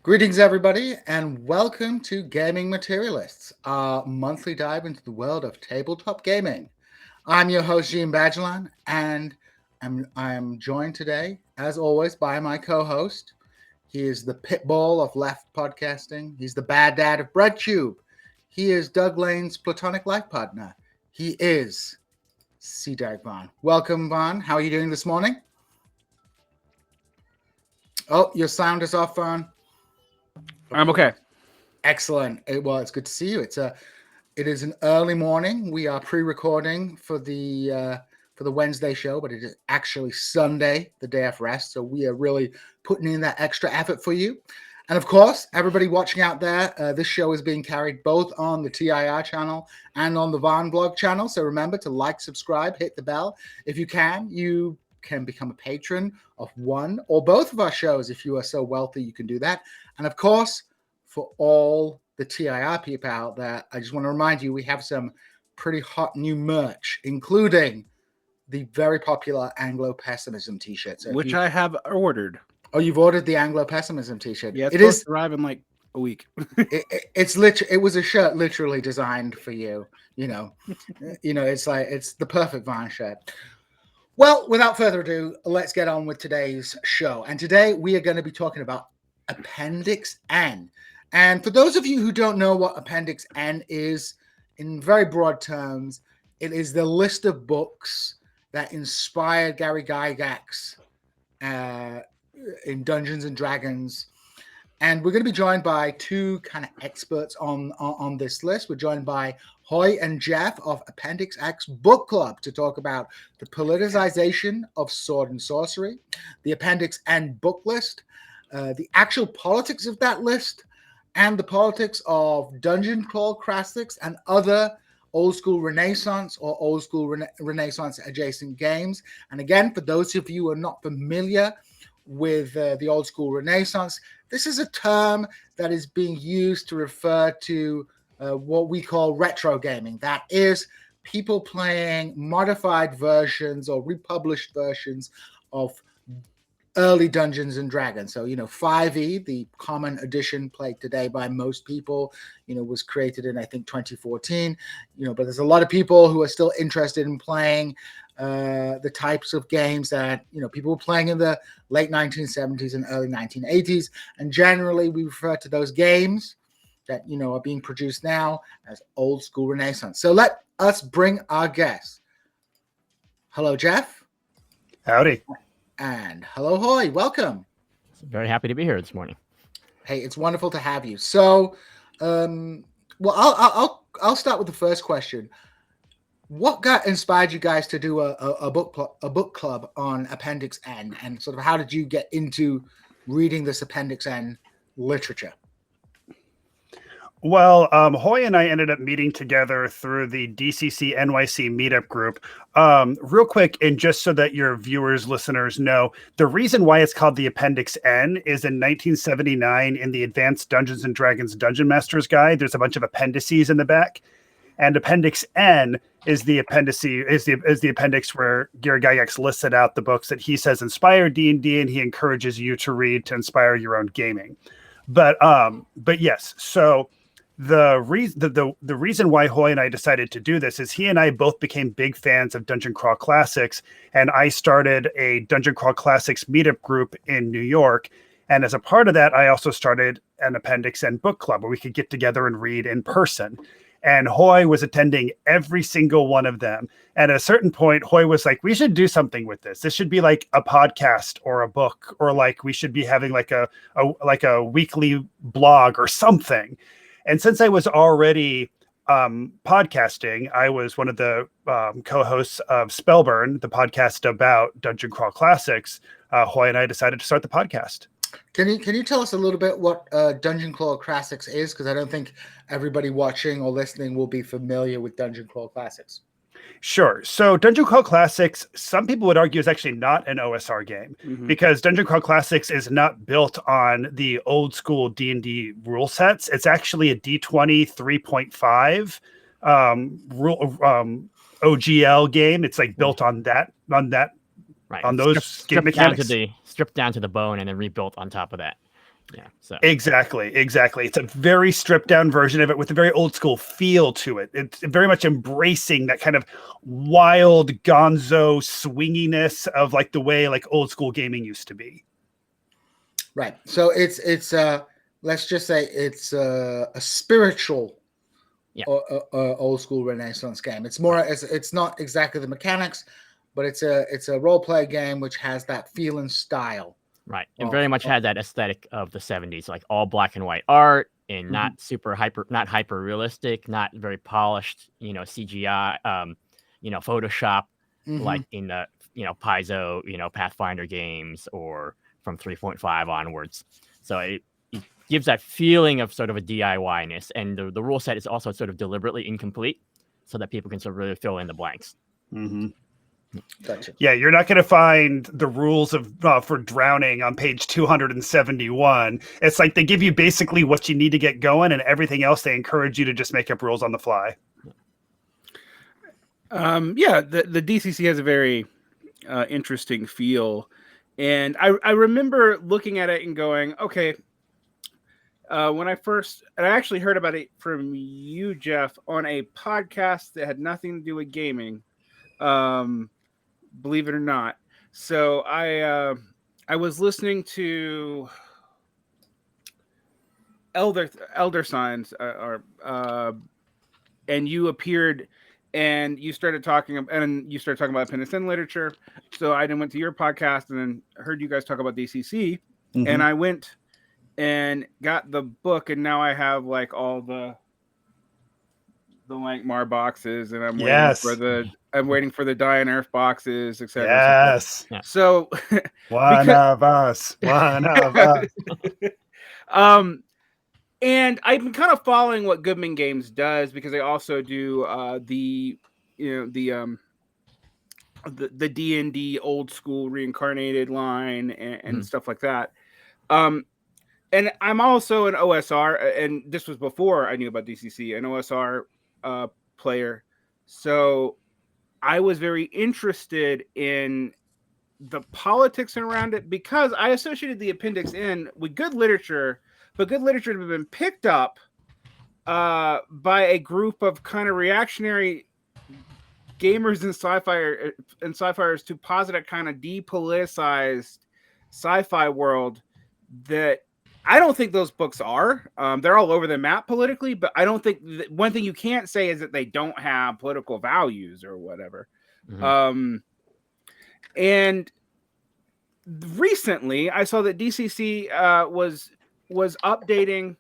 Greetings, everybody, and welcome to Gaming Materialists, our monthly dive into the world of tabletop gaming. I'm your host, Djene Bajalan, and I'm joined today, as always, by my co-host. He is the pitbull of left podcasting. He's the bad dad of BreadTube. He is Doug Lane's platonic life partner. He is C. Derek Vaughn. Welcome, Vaughn. How are you doing this morning? Oh, your sound is off, Vaughn. I'm okay. Excellent. It's good to see you. It is an early morning. We are pre-recording for the Wednesday show, but it is actually Sunday, the day of rest. So we are really putting in that extra effort for you. And of course, everybody watching out there, this show is being carried both on the TIR channel and on the VarnVlog channel. So remember to like, subscribe, hit the bell. If you can become a patron of one or both of our shows. If you are so wealthy, you can do that. And of course, for all the TIR people out there, I just want to remind you, we have some pretty hot new merch, including the very popular Anglo-Pessimism t-shirt. So which I have ordered. Oh, you've ordered the Anglo-Pessimism t-shirt. Yeah, it's supposed to arrive in like a week. It was a shirt literally designed for you. It's the perfect Vine shirt. Well, without further ado, let's get on with today's show. And today we are going to be talking about Appendix N. And for those of you who don't know what Appendix N is, in very broad terms, it is the list of books that inspired Gary Gygax in Dungeons and Dragons. And we're going to be joined by two kind of experts on this list. We're joined by Hoi and Jeff of Appendix N Book Club to talk about the politicization of sword and sorcery, the Appendix N book list, the actual politics of that list, and the politics of dungeon crawl classics and other old school Renaissance or old school Renaissance adjacent games. And again, for those of you who are not familiar with the old school Renaissance, this is a term that is being used to refer to what we call retro gaming. That is, people playing modified versions or republished versions of early Dungeons and Dragons. So, 5e, the common edition played today by most people, was created in, I think, 2014. But there's a lot of people who are still interested in playing the types of games that, people were playing in the late 1970s and early 1980s. And generally, we refer to those games that, are being produced now as old school Renaissance. So let us bring our guests. Hello, Jeff. Howdy. And hello, Hoi. Welcome. Very happy to be here this morning. Hey, it's wonderful to have you. So, I'll start with the first question. What inspired you guys to do a book club on Appendix N, and sort of how did you get into reading this Appendix N literature? Well, Hoi and I ended up meeting together through the DCC NYC meetup group. Real quick, and just so that your viewers, listeners know, the reason why it's called the Appendix N is in 1979 in the Advanced Dungeons and Dragons Dungeon Master's Guide, there's a bunch of appendices in the back. And Appendix N is the appendix where Gary Gygax listed out the books that he says inspired D&D, and he encourages you to read to inspire your own gaming. But yes, so the reason why Hoi and I decided to do this is he and I both became big fans of Dungeon Crawl Classics, and I started a Dungeon Crawl Classics meetup group in New York. And as a part of that, I also started an Appendix N Book Club where we could get together and read in person. And Hoi was attending every single one of them. And at a certain point, Hoi was like, we should do something with this. This should be like a podcast or a book, or like we should be having like a weekly blog or something. And since I was already podcasting, I was one of the co-hosts of Spellburn, the podcast about Dungeon Crawl Classics. Hoi and I decided to start the podcast. Can you tell us a little bit what Dungeon Crawl Classics is? Because I don't think everybody watching or listening will be familiar with Dungeon Crawl Classics. Sure. So Dungeon Crawl Classics, some people would argue, is actually not an OSR game, because Dungeon Crawl Classics is not built on the old school D&D rule sets. It's actually a D20 3.5 OGL game. It's like built on that. Right. On those game mechanics. Stripped down to the bone and then rebuilt on top of that. Yeah. So Exactly. It's a very stripped down version of it with a very old school feel to it. It's very much embracing that kind of wild gonzo swinginess of like the way like old school gaming used to be. Right. So it's let's just say it's a spiritual old school Renaissance game. It's more it's not exactly the mechanics, but it's a role play game which has that feel and style. right. It very much had that aesthetic of the 70s, like all black and white art and not hyper realistic, not very polished, CGI, Photoshop, like in the, Paizo, Pathfinder games or from 3.5 onwards. So it gives that feeling of sort of a DIY-ness. And the rule set is also sort of deliberately incomplete so that people can sort of really fill in the blanks. Mm-hmm. Gotcha. Yeah, you're not going to find the rules of for drowning on page 271. It's like they give you basically what you need to get going, and everything else they encourage you to just make up rules on the fly. The DCC has a very interesting feel, and I remember looking at it and going, okay. When I actually heard about it from you, Jeff, on a podcast that had nothing to do with gaming. Believe it or not. So I was listening to Elder Signs, and you appeared, and you started talking about Appendix N literature. So I then went to your podcast and then heard you guys talk about DCC, and I went and got the book, and now I have like all the Lankmar boxes, and I'm waiting for the Die on Earth boxes, etc. Yes. So one of us. And I've been kind of following what Goodman Games does, because they also do the D&D old school reincarnated line and stuff like that. And I'm also an OSR, and this was before I knew about DCC, an OSR player. So I was very interested in the politics around it, because I associated the Appendix N with good literature, but good literature had been picked up by a group of kind of reactionary gamers and sci-fiers to posit a kind of depoliticized sci-fi world that I don't think those books are. They're all over the map politically, but I don't think one thing you can't say is that they don't have political values or whatever. And recently I saw that DCC was updating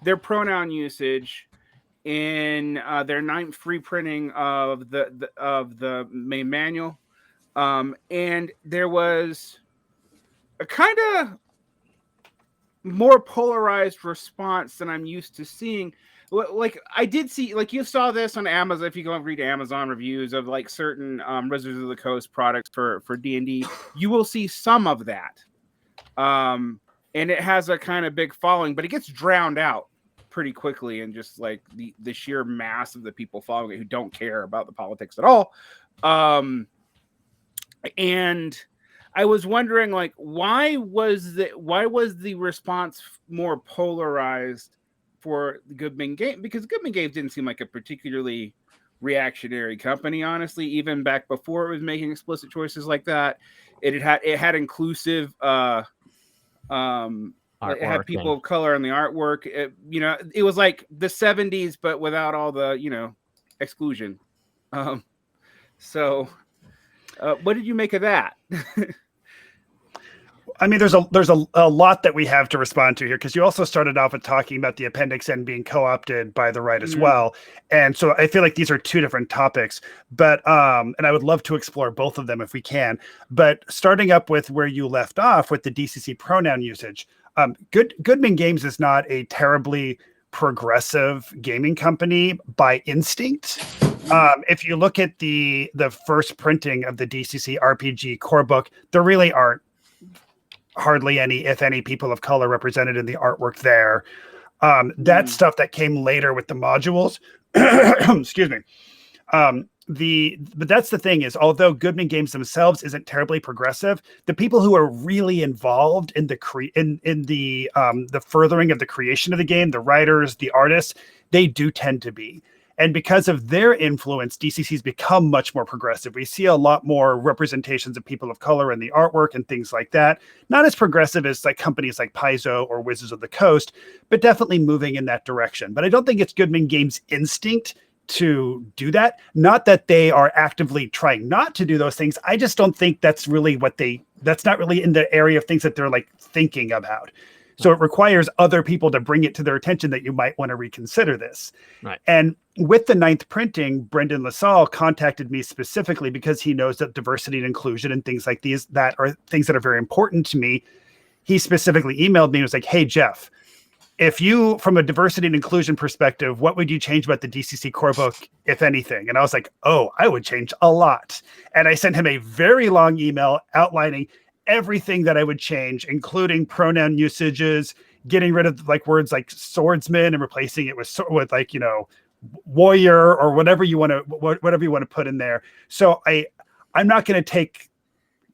their pronoun usage in their 9th free printing of the main manual. And there was a kind of more polarized response than I'm used to seeing. Like I did see, like you saw this on Amazon. If you go and read Amazon reviews of like certain Wizards of the Coast products for D&D, you will see some of that. And it has a kind of big following, but it gets drowned out pretty quickly, and just like the sheer mass of the people following it who don't care about the politics at all. And I was wondering, like, why was the response more polarized for the Goodman Game? Because Goodman Games didn't seem like a particularly reactionary company, honestly. Even back before it was making explicit choices like that, it had inclusive. It had people of color in the artwork. It was like the 70s, but without all the exclusion. So, what did you make of that? I mean, there's a lot that we have to respond to here, because you also started off with talking about the Appendix N being co-opted by the right as well. And so I feel like these are two different topics, but and I would love to explore both of them if we can. But starting up with where you left off with the DCC pronoun usage, Goodman Games is not a terribly progressive gaming company by instinct. If you look at the first printing of the DCC RPG core book, there really aren't hardly any, if any, people of color represented in the artwork there. That stuff that came later with the modules, excuse me, but that's the thing is, although Goodman Games themselves isn't terribly progressive, the people who are really involved in the the furthering of the creation of the game, the writers, the artists, they do tend to be. And because of their influence, DCC's become much more progressive. We see a lot more representations of people of color in the artwork and things like that. Not as progressive as like companies like Paizo or Wizards of the Coast, but definitely moving in that direction. But I don't think it's Goodman Games' instinct to do that. Not that they are actively trying not to do those things. I just don't think that's really that's not really in the area of things that they're like thinking about. So it requires other people to bring it to their attention that you might want to reconsider this. Right. And with the 9th printing, Brendan LaSalle contacted me specifically because he knows that diversity and inclusion and things like these that are things that are very important to me. He specifically emailed me and was like, hey, Jeff, if you, from a diversity and inclusion perspective, what would you change about the DCC core book, if anything? And I was like, oh, I would change a lot. And I sent him a very long email outlining everything that I would change, including pronoun usages, getting rid of like words like swordsman and replacing it with like, warrior or whatever you want to put in there. So I'm not going to take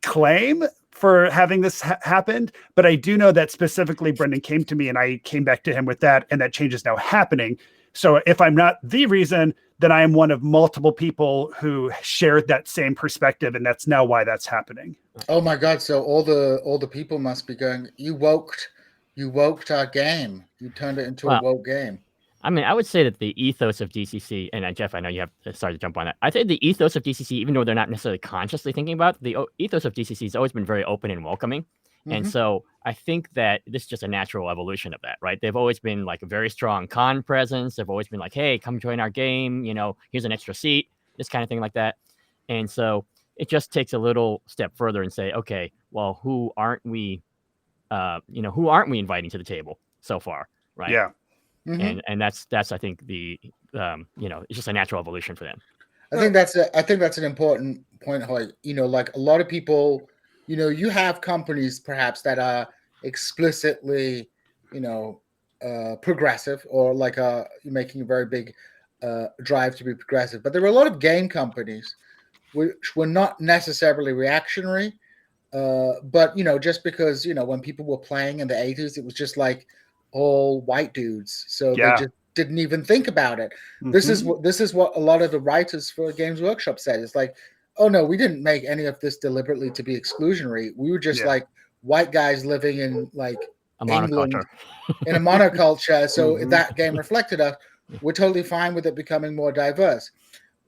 claim for having this happened, but I do know that specifically Brendan came to me and I came back to him with that, and that change is now happening. So if I'm not the reason, then I am one of multiple people who shared that same perspective, and that's now why that's happening. Oh my God! So all the people must be going, you woked our game. You turned it into a woke game. I mean, I would say that the ethos of DCC, and Jeff, I know you have started to jump on that. I think the ethos of DCC, even though they're not necessarily consciously thinking about it, the ethos of DCC has always been very open and welcoming. Mm-hmm. And so I think that this is just a natural evolution of that, right? They've always been like a very strong con presence. They've always been like, hey, come join our game. Here's an extra seat, this kind of thing like that. And so it just takes a little step further and say, okay, well, who aren't we inviting to the table so far, right? Yeah. Mm-hmm. And that's I think the it's just a natural evolution for them. I think that's an important point, Hoi. Like a lot of people, you have companies perhaps that are explicitly, progressive, or like making a very big drive to be progressive. But there were a lot of game companies which were not necessarily reactionary, but just because when people were playing in the 80s, it was just like all white dudes, so they just didn't even think about it. Mm-hmm. This is what a lot of the writers for Games Workshop said. It's like, oh no, we didn't make any of this deliberately to be exclusionary. We were just like white guys living in like England in a monoculture. So that game reflected us. We're totally fine with it becoming more diverse.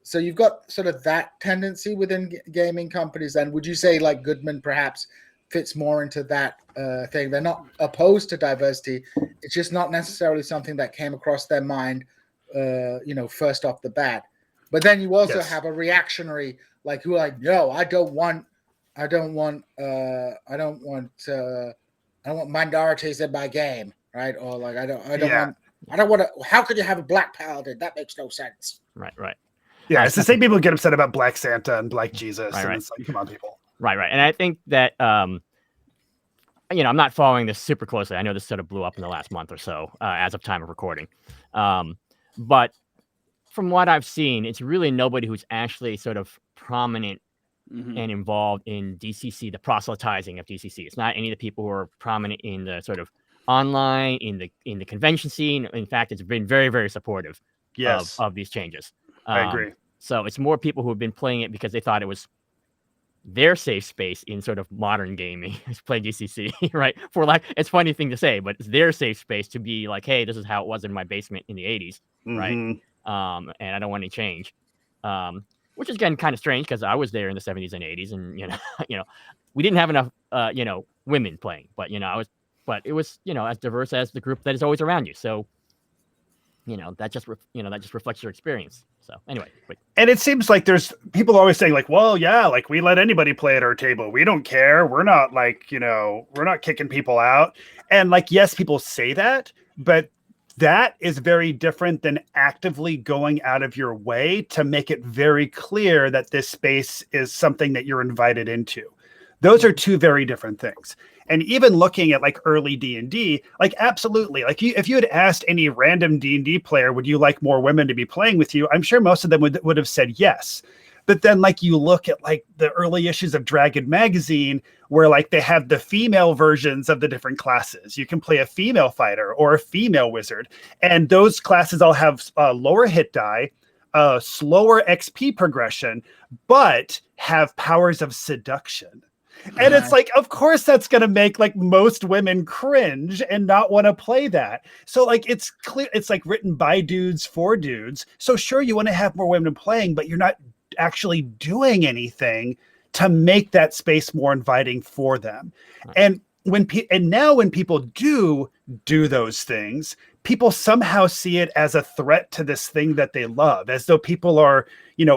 So you've got sort of that tendency within gaming companies. And would you say like Goodman perhaps fits more into that thing? They're not opposed to diversity. It's just not necessarily something that came across their mind, first off the bat. But then you also have a reactionary, like who like, no, I don't want minorities in my game, right? Or like I don't want to. How could you have a black paladin? That makes no sense. Right. Yeah, it's the same people who get upset about Black Santa and Black Jesus, and it's like, come on, people. Right. And I think that, I'm not following this super closely. I know this sort of blew up in the last month or so, as of time of recording. But from what I've seen, it's really nobody who's actually sort of prominent and involved in DCC, the proselytizing of DCC. It's not any of the people who are prominent in the sort of online, in the convention scene. In fact, it's been very, very supportive of these changes. I agree. So it's more people who have been playing it because they thought it was their safe space in sort of modern gaming is play DCC, right? It's a funny thing to say, but it's their safe space to be like, hey, this is how it was in my basement in the 80s, right? And I don't want any change. Which is again kind of strange because I was there in the 70s and 80s, and we didn't have enough women playing, but it was as diverse as the group that is always around you. So that just reflects your experience. So anyway, and it seems like there's people always saying like, well, yeah, like we let anybody play at our table. We don't care. We're not like, we're not kicking people out. And like, yes, people say that, but that is very different than actively going out of your way to make it very clear that this space is something that you're invited into. Those are two very different things. And even looking at like early D&D, like absolutely, like if you had asked any random D&D player, would you like more women to be playing with you? I'm sure most of them would have said yes. But then like you look at like the early issues of Dragon Magazine, where like they have the female versions of the different classes. You can play a female fighter or a female wizard. And those classes all have lower hit die, slower XP progression, but have powers of seduction. And it's like, of course, that's going to make like most women cringe and not want to play that. So like, it's clear, it's like written by dudes for dudes. So sure, you want to have more women playing, but you're not actually doing anything to make that space more inviting for them. And now when people do those things, people somehow see it as a threat to this thing that they love, as though people are,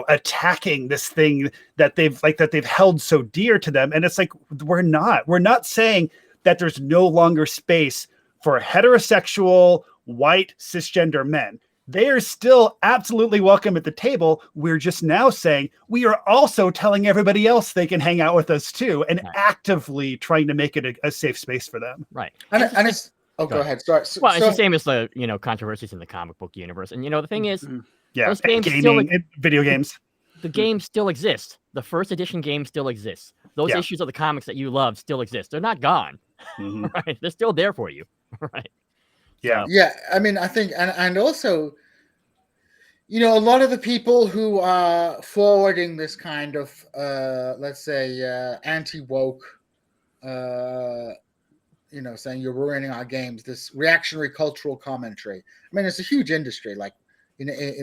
attacking this thing that they've held so dear to them. And it's like, we're not saying that there's no longer space for heterosexual, white, cisgender men. They are still absolutely welcome at the table. We're just now saying we are also telling everybody else they can hang out with us too, and actively trying to make it a safe space for them. Right. And it's go ahead. Sorry. Well, it's the same as the controversies in the comic book universe, and the thing is, those games video games. The game still exists. The first edition game still exists. Those issues of the comics that you love still exist. They're not gone. Right? They're still there for you. Right. Yeah. Yeah. I mean, I think, and also, a lot of the people who are forwarding this kind of, let's say, anti-woke, saying you're ruining our games, this reactionary cultural commentary. I mean, it's a huge industry. Like,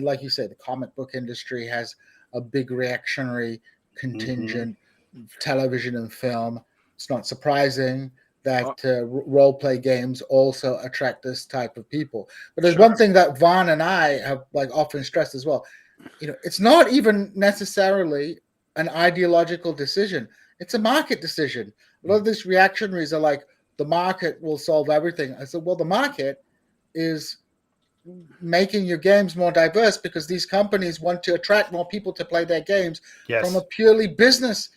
like you said, the comic book industry has a big reactionary contingent, television and film. It's not surprising that role-play games also attract this type of people. But there's one thing that Varn and I have often stressed as well. It's not even necessarily an ideological decision. It's a market decision. A lot of these reactionaries are like, the market will solve everything. I said, well, the market is making your games more diverse because these companies want to attract more people to play their games from a purely business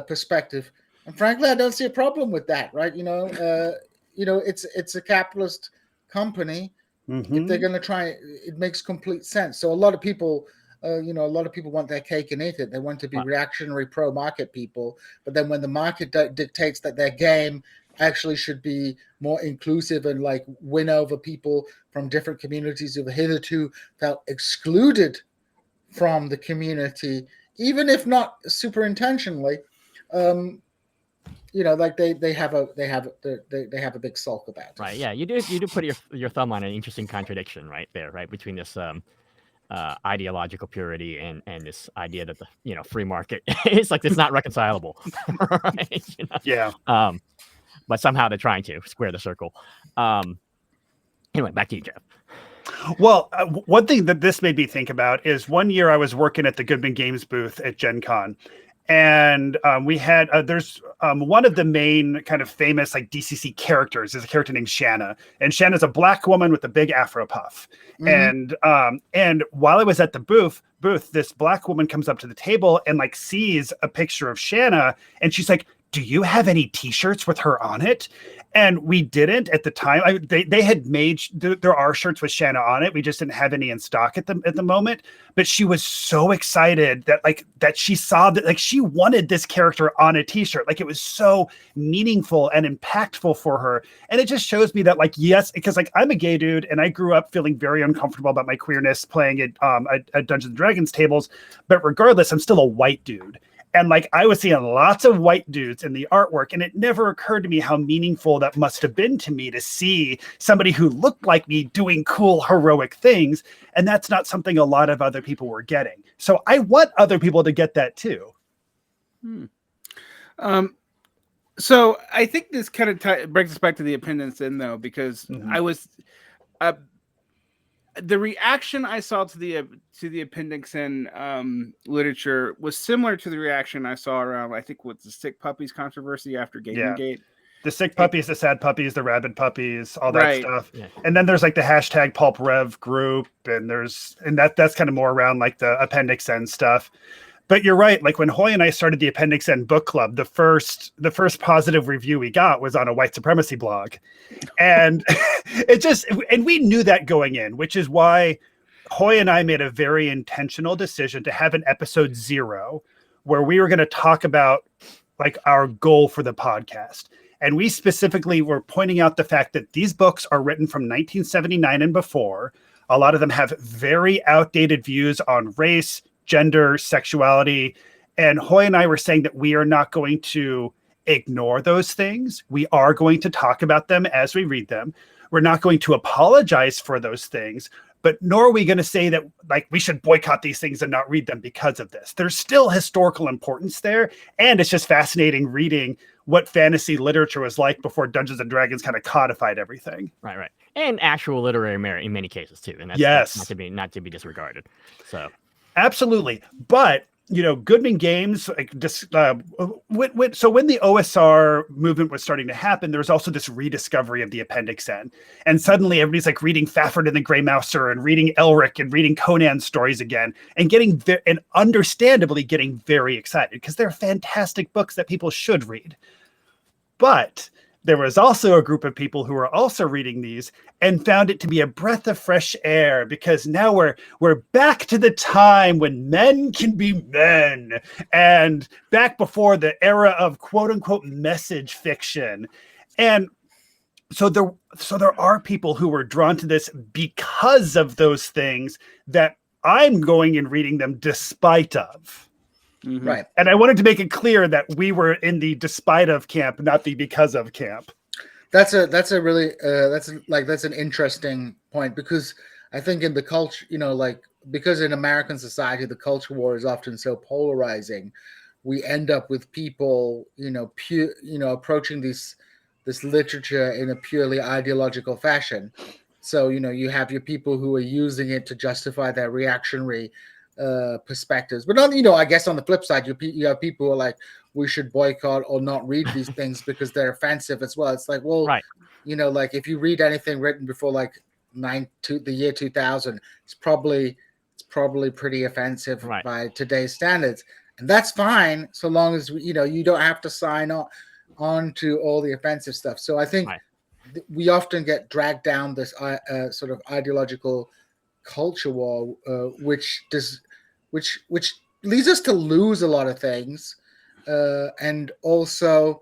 perspective. And frankly, I don't see a problem with that, right? It's a capitalist company. If they're going to try, it makes complete sense. So a lot of people, want their cake and eat it. They want to be reactionary pro-market people. But then when the market dictates that their game actually should be more inclusive and like win over people from different communities who have hitherto felt excluded from the community, even if not super intentionally, like they have a big sulk about it. Right. Yeah. You do put your thumb on an interesting contradiction right there, right, between this ideological purity and this idea that the free market it's like it's not reconcilable. Right? Yeah. But somehow they're trying to square the circle. Anyway, back to you, Jeff. Well, one thing that this made me think about is one year I was working at the Goodman Games booth at Gen Con. And we had there's one of the main kind of famous like DCC characters is a character named Shanna, and Shanna's a black woman with a big afro puff. And while I was at the booth, this black woman comes up to the table and like sees a picture of Shanna, and she's like, "Do you have any T-shirts with her on it?" And we didn't at the time. They had made there are shirts with Shanna on it. We just didn't have any in stock at the moment. But she was so excited that she saw that like she wanted this character on a T-shirt. Like it was so meaningful and impactful for her. And it just shows me that like yes, because like I'm a gay dude and I grew up feeling very uncomfortable about my queerness playing at Dungeons and Dragons tables. But regardless, I'm still a white dude. And like I was seeing lots of white dudes in the artwork, and it never occurred to me how meaningful that must have been to me to see somebody who looked like me doing cool, heroic things. And that's not something a lot of other people were getting. So I want other people to get that too. So I think this kind of brings us back to the Appendix N, though, because I was the reaction I saw to the Appendix N literature was similar to the reaction I saw around, I think, with the sick puppies controversy after Gamegate. The sick puppies, the sad puppies, the rabid puppies, all that stuff. Yeah. And then there's like the hashtag Pulp Rev group, and that's kind of more around like the Appendix N stuff. But you're right. Like when Hoi and I started the Appendix N Book Club, the first positive review we got was on a white supremacy blog, and and we knew that going in, which is why Hoi and I made a very intentional decision to have an episode 0 where we were going to talk about like our goal for the podcast. And we specifically were pointing out the fact that these books are written from 1979 and before. A lot of them have very outdated views on race, gender, sexuality. And Hoi and I were saying that we are not going to ignore those things. We are going to talk about them as we read them. We're not going to apologize for those things, but nor are we going to say that like we should boycott these things and not read them because of this. There's still historical importance there. And it's just fascinating reading what fantasy literature was like before Dungeons and Dragons kind of codified everything. Right. And actual literary merit in many cases too. And that's, yes, that's not to be disregarded. So absolutely. But Goodman Games, like just so when the OSR movement was starting to happen, there was also this rediscovery of the Appendix N, and suddenly everybody's like reading Fafhrd and the Grey Mouser and reading Elric and reading Conan stories again, and and understandably getting very excited because they're fantastic books that people should read. But there was also a group of people who were also reading these and found it to be a breath of fresh air because now we're back to the time when men can be men and back before the era of quote unquote message fiction. And so there are people who were drawn to this because of those things that I'm going and reading them despite of. Mm-hmm. Right. And I wanted to make it clear that we were in the despite of camp, not the because of camp. That's a really that's an interesting point because I think in the culture, because in American society the culture war is often so polarizing, we end up with people, approaching this literature in a purely ideological fashion. So, you have your people who are using it to justify their reactionary perspectives, but I guess on the flip side, you have people who are like, we should boycott or not read these things because they're offensive as well. It's like, well, right. Like if you read anything written before like the year 2000, it's probably pretty offensive by today's standards, and that's fine so long as you don't have to sign on to all the offensive stuff. So I think we often get dragged down this sort of ideological culture war, which leads us to lose a lot of things, and also,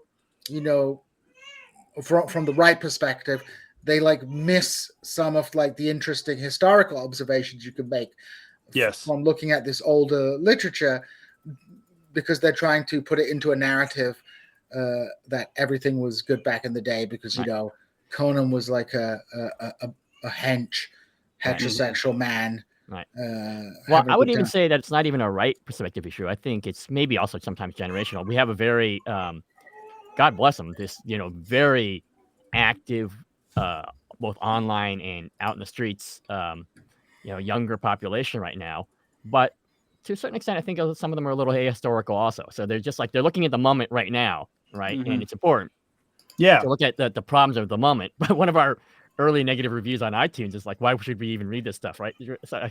from the right perspective, they like miss some of like the interesting historical observations you can make. Yes, from looking at this older literature, because they're trying to put it into a narrative that everything was good back in the day because Conan was like a hench heterosexual man. Right. Well, I would even say that it's not even a right perspective issue. I think it's maybe also sometimes generational. We have a very, God bless them, this, very active, both online and out in the streets, younger population right now. But to a certain extent, I think some of them are a little ahistorical also. So they're just like, they're looking at the moment right now, right? Mm-hmm. And it's important. Yeah. To look at the problems of the moment. But one of our early negative reviews on iTunes is like, why should we even read this stuff, right? So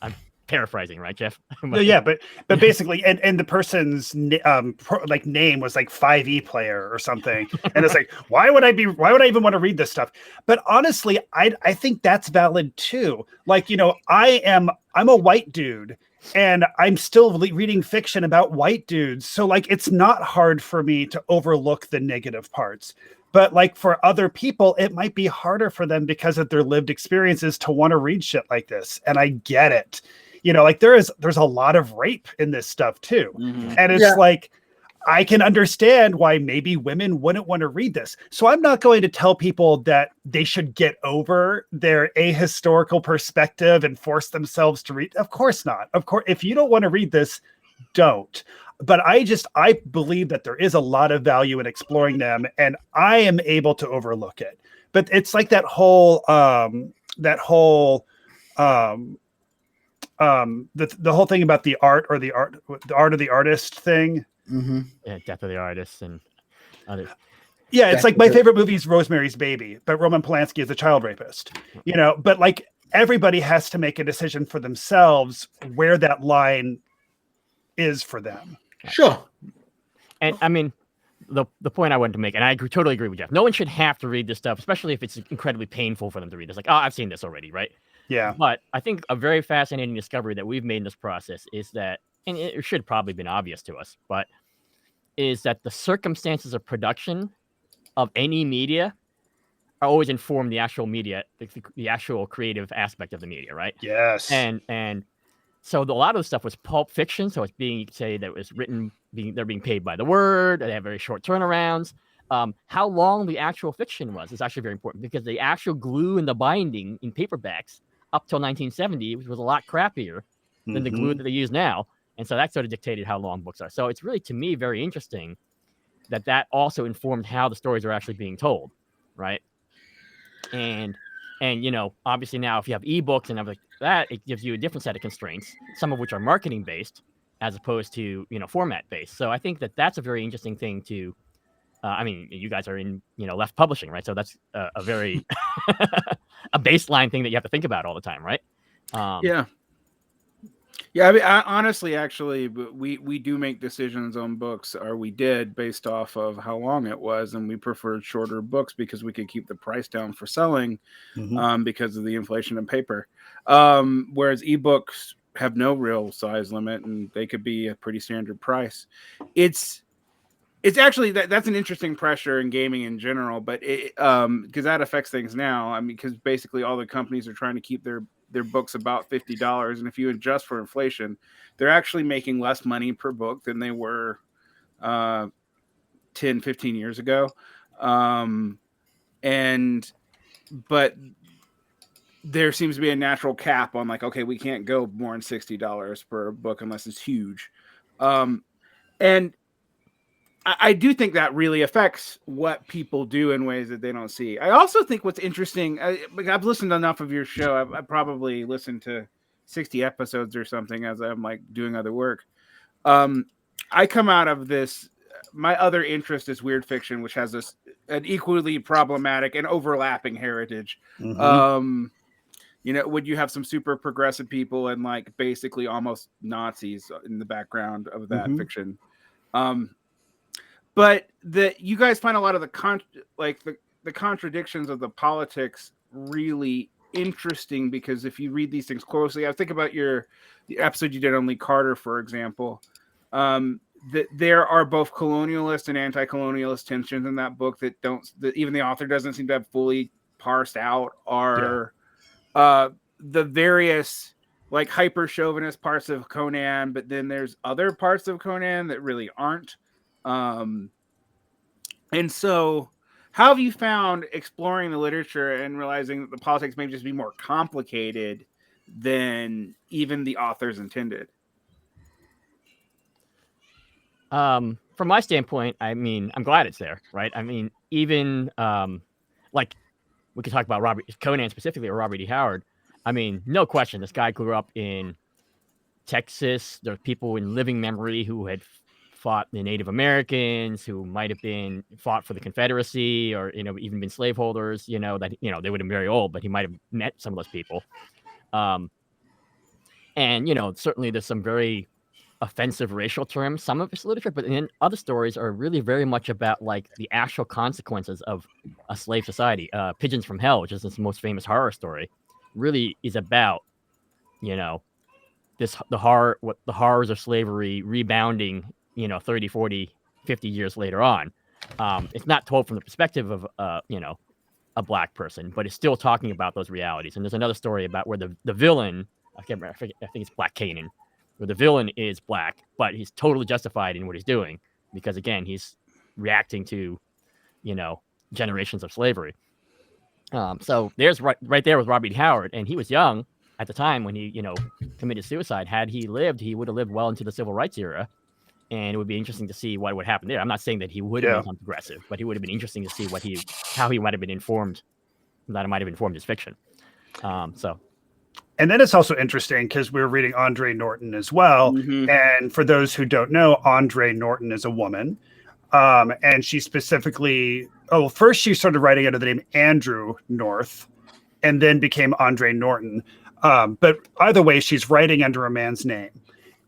I'm paraphrasing, right, Jeff? Yeah, but basically, and the person's name was like 5e player or something, and it's like, why would I even want to read this stuff? But honestly, I think that's valid too. Like, I'm a white dude, and I'm still reading fiction about white dudes, so like, it's not hard for me to overlook the negative parts. But like for other people, it might be harder for them because of their lived experiences to want to read shit like this. And I get it. Like there's a lot of rape in this stuff too. Mm-hmm. And it's like, I can understand why maybe women wouldn't want to read this. So I'm not going to tell people that they should get over their ahistorical perspective and force themselves to read. Of course not. Of course, if you don't want to read this, don't. But I believe that there is a lot of value in exploring them, and I am able to overlook it. But it's like the whole thing about the art of the artist thing. Mm-hmm. Yeah, death of the artist and others. Yeah, it's like my favorite movie is Rosemary's Baby, but Roman Polanski is a child rapist. But like everybody has to make a decision for themselves where that line is for them. Sure. And I mean, the point I wanted to make, and I totally agree with Jeff. No one should have to read this stuff, especially if it's incredibly painful for them to read. It's like, oh, I've seen this already, right? Yeah. But I think a very fascinating discovery that we've made in this process is that, and it should probably have been obvious to us, but is that the circumstances of production of any media are always inform the actual media, the actual creative aspect of the media, right? Yes. And so a lot of the stuff was pulp fiction. So it's being say that it was written, they're being paid by the word. They have very short turnarounds. How long the actual fiction was is actually very important because the actual glue and the binding in paperbacks up till 1970 was a lot crappier than the glue that they use now. And so that sort of dictated how long books are. So it's really, to me, very interesting that also informed how the stories are actually being told, right? And obviously now if you have ebooks and everything like that, it gives you a different set of constraints, some of which are marketing based as opposed to, format based. So I think that's a very interesting thing to, I mean, you guys are in, left publishing, right? So that's a very, a baseline thing that you have to think about all the time, right? Yeah. Yeah, I mean, honestly, actually, we do make decisions on books, or we did, based off of how long it was, and we preferred shorter books because we could keep the price down for selling, because of the inflation of paper. Whereas ebooks have no real size limit, and they could be a pretty standard price. It's actually that's an interesting pressure in gaming in general, but because that affects things now. I mean, because basically all the companies are trying to keep their books about $50, and if you adjust for inflation, they're actually making less money per book than they were 10, 15 years ago. But there seems to be a natural cap on, like, okay, we can't go more than $60 per book unless it's huge. And I do think that really affects what people do in ways that they don't see. I also think what's interesting, I've listened to enough of your show. I've probably listened to 60 episodes or something as I'm like doing other work. I come out of this, my other interest is weird fiction, which has an equally problematic and overlapping heritage. Would you have some super progressive people and like basically almost Nazis in the background of that fiction? But you guys find a lot of the contradictions of the politics really interesting, because if you read these things closely, I think about the episode you did on Lee Carter, for example. That there are both colonialist and anti-colonialist tensions in that book that even the author doesn't seem to have fully parsed out. Are the various like hyper chauvinist parts of Conan, but then there's other parts of Conan that really aren't. And so how have you found exploring the literature and realizing that the politics may just be more complicated than even the authors intended? From my standpoint, I mean, I'm glad it's there, right? I mean, even like we could talk about Conan specifically, or Robert E. Howard. I mean, no question, this guy grew up in Texas. There are people in living memory who had fought the Native Americans, who might have been fought for the Confederacy, or even been slaveholders. That they would have been very old, but he might have met some of those people. And certainly there's some very offensive racial terms, some of his literature, but then other stories are really very much about like the actual consequences of a slave society. Pigeons from Hell, which is his most famous horror story, really is about the horrors of slavery rebounding 30, 40, 50 years later on. It's not told from the perspective of a black person, but it's still talking about those realities. And there's another story about where the villain, I can't remember, I think it's Black Canaan, where the villain is black, but he's totally justified in what he's doing because, again, he's reacting to generations of slavery. So there's right there with Robert E. Howard, and he was young at the time when he committed suicide. Had he lived, he would have lived well into the civil rights era, and it would be interesting to see what would happen there. I'm not saying that he would have become progressive, but he would have been interesting to see how he might have been informed. That it might have informed his fiction. And then it's also interesting because we're reading Andrea Norton as well. And for those who don't know, Andrea Norton is a woman. And she specifically, first she started writing under the name Andrew North and then became Andrea Norton. But either way, she's writing under a man's name.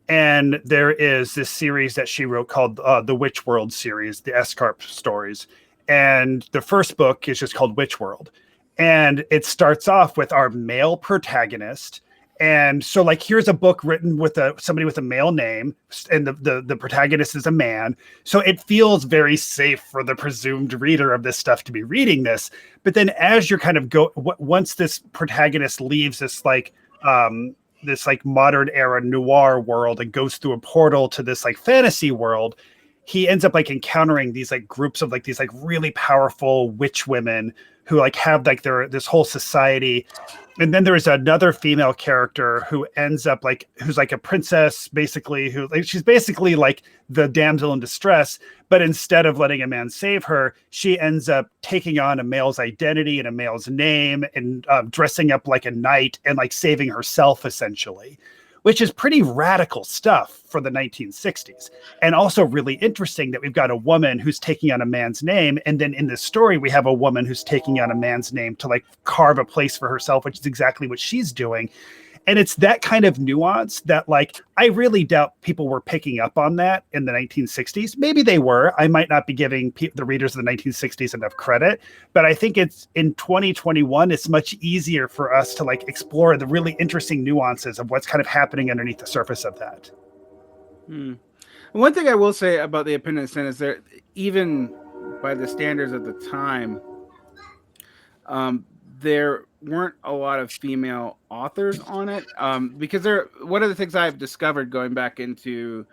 And there is this series that she wrote called the Witch World series, the Escarp stories. And the first book is just called Witch World. And it starts off with our male protagonist. And so, like, here's a book written with somebody with a male name, and the protagonist is a man. So it feels very safe for the presumed reader of this stuff to be reading this. But then, as you're kind of once this protagonist leaves this modern era noir world and goes through a portal to this like fantasy world, he ends up like encountering these like groups of like these like really powerful witch women who like have like this whole society. And then there is another female character who ends up like, who's like a princess, basically, who like, she's basically like the damsel in distress, but instead of letting a man save her, she ends up taking on a male's identity and a male's name and dressing up like a knight and like saving herself essentially, which is pretty radical stuff for the 1960s. And also really interesting that we've got a woman who's taking on a man's name. And then in this story, we have a woman who's taking on a man's name to like carve a place for herself, which is exactly what she's doing. And it's that kind of nuance that like, I really doubt people were picking up on that in the 1960s. Maybe they were. I might not be giving the readers of the 1960s enough credit, but I think it's in 2021, it's much easier for us to like explore the really interesting nuances of what's kind of happening underneath the surface of that. One thing I will say about the Appendix N is that even by the standards at the time, there weren't a lot of female authors on it, because one of the things I've discovered going back into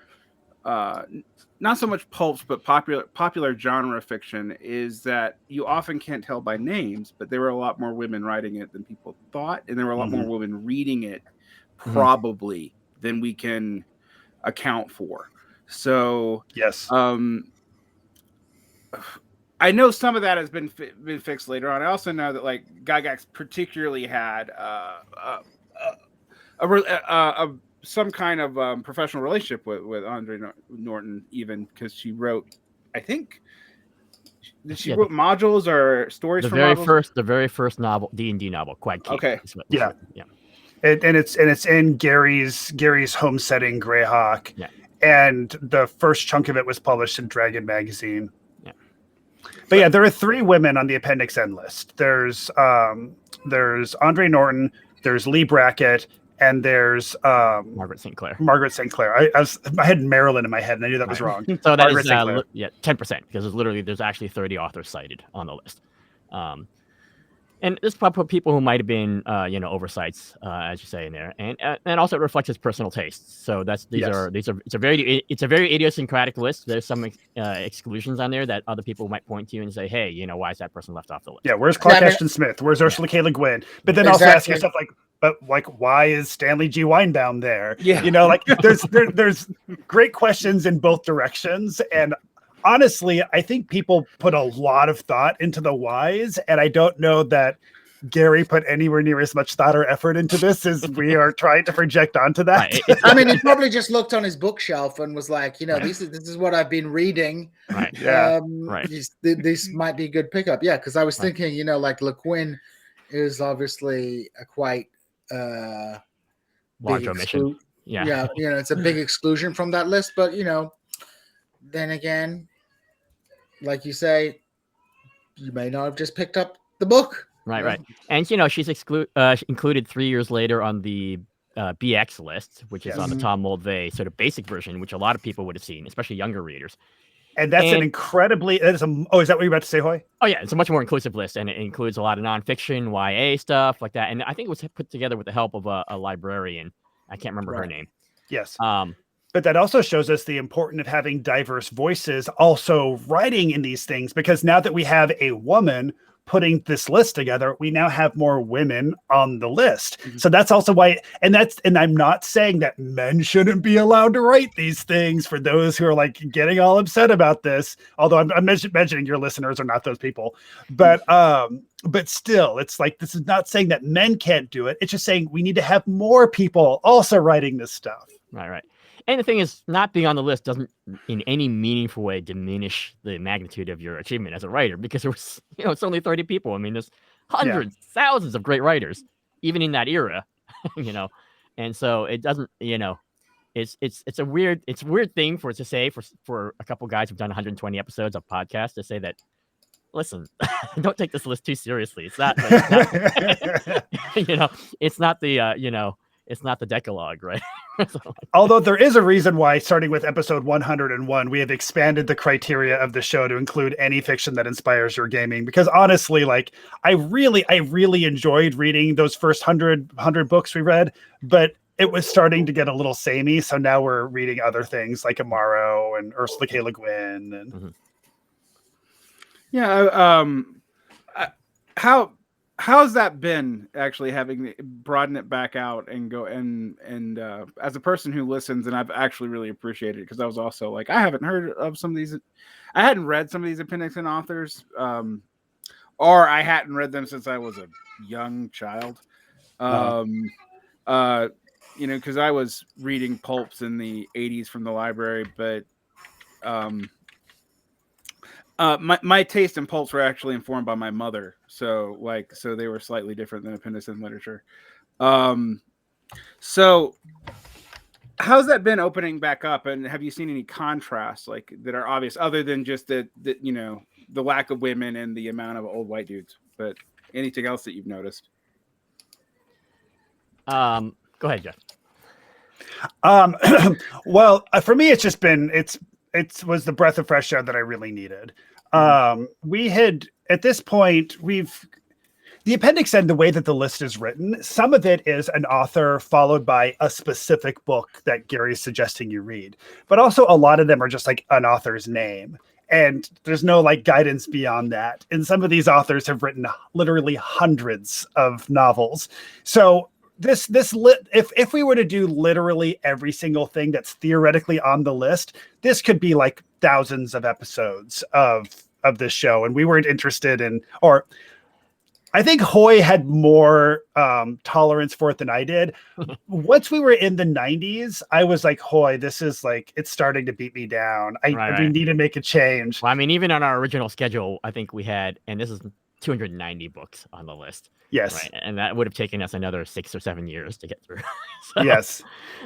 not so much pulps but popular genre fiction is that you often can't tell by names, but there were a lot more women writing it than people thought, and there were a lot more women reading it probably than we can account for. So yes, I know some of that has been fixed later on. I also know that like Gygax particularly had some kind of professional relationship with Andrea Norton, even because she wrote, I think, she wrote modules or stories. The very first novel, D&D novel, Quag King. Okay, yeah. And it's in Gary's home setting, Greyhawk. Yeah. And the first chunk of it was published in Dragon magazine. But yeah, there are 3 women on the Appendix N list. There's Andrea Norton, there's Lee Brackett, and there's Margaret St. Clair. I had Marilyn in my head, and I knew that was wrong. So that is 10%, because there's actually 30 authors cited on the list. And this probably people who might have been oversights, as you say in there, and also it reflects his personal tastes. So it's a very idiosyncratic list. There's some exclusions on there that other people might point to and say, hey, why is that person left off the list? Yeah, where's Clark Ashton Smith? Where's Ursula K. Le Guin? But then also ask yourself why is Stanley G. Weinbaum there? Yeah. There's great questions in both directions, and honestly, I think people put a lot of thought into the whys, and I don't know that Gary put anywhere near as much thought or effort into this as we are trying to project onto that. Right. I mean, he probably just looked on his bookshelf and was like, this is what I've been reading. Right. Yeah. This might be a good pickup. Yeah, because I was thinking, like Le Guin is obviously a quite large omission. Yeah, it's a big exclusion from that list, but then again, like you say, you may not have just picked up the book. Right. And, she's included 3 years later on the BX list, which is on the Tom Moldvay sort of basic version, which a lot of people would have seen, especially younger readers. And that's is that what you're about to say, Hoi? Oh, yeah. It's a much more inclusive list, and it includes a lot of nonfiction, YA stuff like that. And I think it was put together with the help of a librarian. I can't remember her name. Yes. But that also shows us the importance of having diverse voices also writing in these things, because now that we have a woman putting this list together, we now have more women on the list. So that's also why, and I'm not saying that men shouldn't be allowed to write these things for those who are like getting all upset about this, although I'm mentioning your listeners are not those people, but still, it's like, this is not saying that men can't do it. It's just saying we need to have more people also writing this stuff. Right. And the thing is, not being on the list doesn't in any meaningful way diminish the magnitude of your achievement as a writer, because it was, it's only 30 people. I mean, there's hundreds, thousands of great writers, even in that era, and so it doesn't, it's a weird thing for it to say for a couple guys who've done 120 episodes of podcasts to say that. Listen, don't take this list too seriously. It's not, it's not the it's not the Decalogue, right? Although there is a reason why, starting with episode 101, we have expanded the criteria of the show to include any fiction that inspires your gaming. Because honestly, like I really enjoyed reading those first 100 books we read, but it was starting to get a little samey. So now we're reading other things like Amaro and Ursula K. Le Guin and. Mm-hmm. Yeah. How's that been actually having broaden it back out and go and as a person who listens, and I've actually really appreciated it because I was also like, I haven't heard of some of these. I hadn't read some of these Appendix N authors, or I hadn't read them since I was a young child. Because I was reading pulps in the 80s from the library, but my taste in pulps were actually informed by my mother, so they were slightly different than Appendix N literature. So how's that been opening back up, and have you seen any contrasts like that are obvious other than just the lack of women and the amount of old white dudes, but anything else that you've noticed? Go ahead, Jeff. Well, for me, it's just been it was the breath of fresh air that I really needed. We had, at this point, the Appendix N, the way that the list is written, some of it is an author followed by a specific book that Gary's suggesting you read. But also a lot of them are just like an author's name. And there's no like guidance beyond that. And some of these authors have written literally hundreds of novels. So if we were to do literally every single thing that's theoretically on the list, this could be like thousands of episodes of this show. And we weren't interested in, or I think Hoi had more tolerance for it than I did. Once we were in the 90s, I was like, Hoi, this is like, it's starting to beat me down. We need to make a change. Well, I mean, even on our original schedule, I think we had, and this is 290 books on the list. Yes. Right. And that would have taken us another 6 or 7 years to get through. So, yes.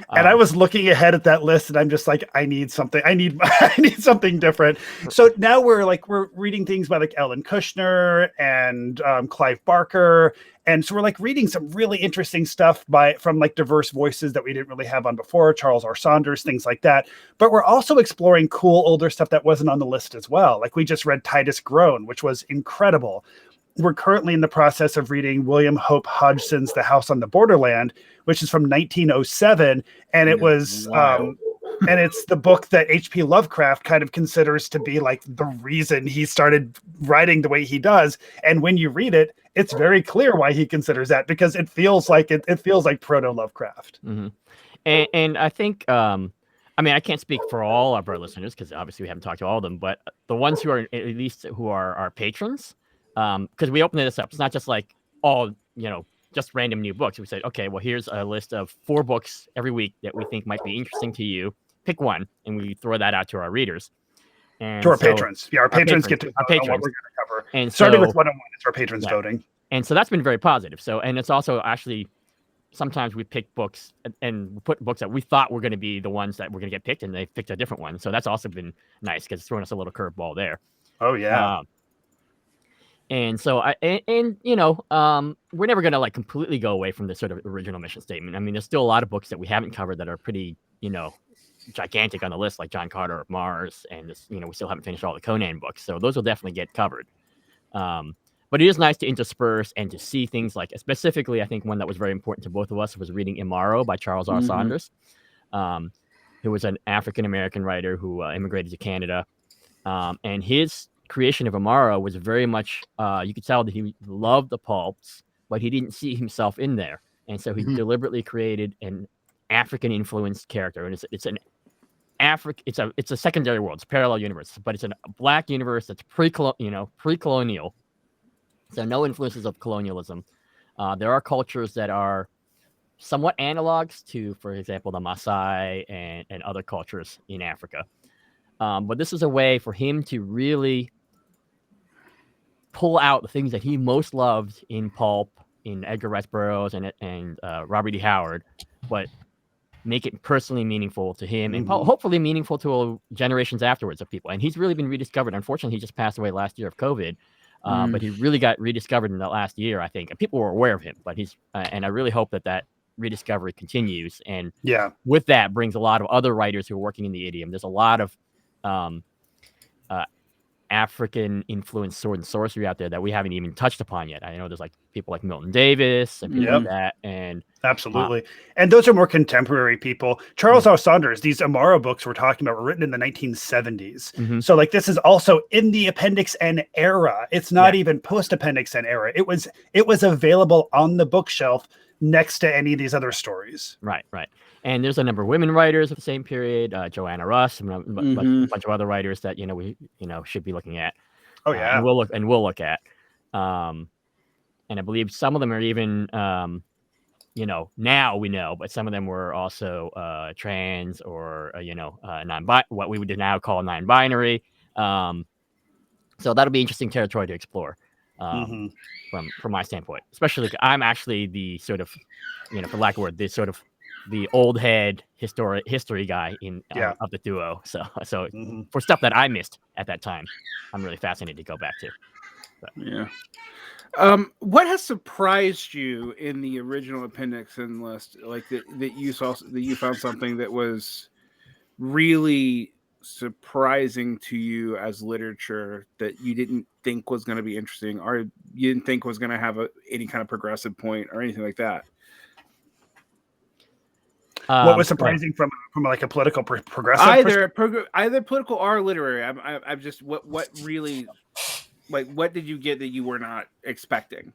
And I was looking ahead at that list and I'm just like, I need something. I need something different. So now we're reading things by like Ellen Kushner and Clive Barker. And so we're like reading some really interesting stuff from like diverse voices that we didn't really have on before, Charles R. Saunders, things like that. But we're also exploring cool older stuff that wasn't on the list as well. Like we just read Titus Groan, which was incredible. We're currently in the process of reading William Hope Hodgson's The House on the Borderland, which is from 1907. And it was, and it's the book that H.P. Lovecraft kind of considers to be like the reason he started writing the way he does. And when you read it, it's very clear why he considers that, because it feels like it feels like proto Lovecraft. Mm-hmm. And I think, I mean, I can't speak for all of our listeners because obviously we haven't talked to all of them, but the ones who are at least who are our patrons, because we opened this up. It's not just like all, just random new books. We said, okay, well, here's a list of 4 books every week that we think might be interesting to you. Pick one, and we throw that out to our readers. And to our patrons. Yeah, our patrons get to vote on what we're going to cover. And starting with 101, it's our patrons voting. And so that's been very positive. So, and it's also actually, sometimes we pick books and put books that we thought were going to be the ones that were going to get picked, and they picked a different one. So that's also been nice because it's thrown us a little curveball there. Oh, yeah. And so we're never going to like completely go away from the sort of original mission statement. I mean, there's still a lot of books that we haven't covered that are pretty, gigantic on the list, like John Carter of Mars, and this, we still haven't finished all the Conan books. So those will definitely get covered. But it is nice to intersperse and to see things like, specifically, I think one that was very important to both of us was reading Imaro by Charles R. Saunders, who was an African-American writer who immigrated to Canada. And his creation of Imaro was very much, you could tell that he loved the pulps, but he didn't see himself in there. And so he deliberately created an African-influenced character. And it's a secondary world, it's a parallel universe, but it's a Black universe that's pre-colonial. So no influences of colonialism. There are cultures that are somewhat analogs to, for example, the Maasai and other cultures in Africa. But this is a way for him to really pull out the things that he most loved in pulp, in Edgar Rice Burroughs and Robert E. Howard, but make it personally meaningful to him and hopefully meaningful to generations afterwards of people. And he's really been rediscovered. Unfortunately, he just passed away last year of COVID, but he really got rediscovered in the last year, I think. And people were aware of him, but he's and I really hope that rediscovery continues. And with that brings a lot of other writers who are working in the idiom. There's a lot of African influenced sword and sorcery out there that we haven't even touched upon yet. I know there's like people like Milton Davis and people like that, and absolutely. And those are more contemporary people. Charles R. Saunders, these Amaro books we're talking about were written in the 1970s. So like this is also in the Appendix N era. It's not even post Appendix N era. It was available on the bookshelf next to any of these other stories. Right. And there's a number of women writers of the same period, Joanna Russ, and a bunch of other writers that we should be looking at. Oh yeah, and we'll look at. And I believe some of them are even, now we know, but some of them were also trans or what we would now call non-binary. So that'll be interesting territory to explore. From my standpoint, especially I'm actually the sort of, for lack of a word, the old head history guy of the duo. So for stuff that I missed at that time, I'm really fascinated to go back to. But. What has surprised you in the original Appendix N list? Like that you found something that was really surprising to you as literature that you didn't think was going to be interesting, or you didn't think was going to have any kind of progressive point or anything like that? What was surprising from like a political progressive either political or literary? I'm just what really, like, what did you get that you were not expecting?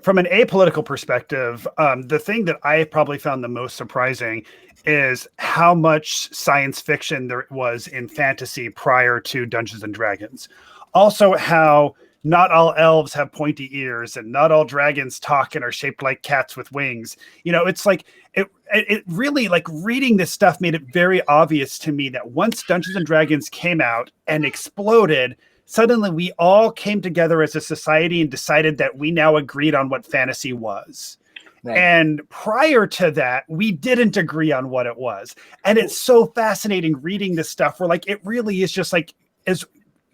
From an apolitical perspective, the thing that I probably found the most surprising is how much science fiction there was in fantasy prior to Dungeons and Dragons. Also, how not all elves have pointy ears and not all dragons talk and are shaped like cats with wings. It's like it really, like, reading this stuff made it very obvious to me that once Dungeons and Dragons came out and exploded, suddenly we all came together as a society and decided that we now agreed on what fantasy was. Right. And prior to that, we didn't agree on what it was. And it's so fascinating reading this stuff where, like, it really is just like,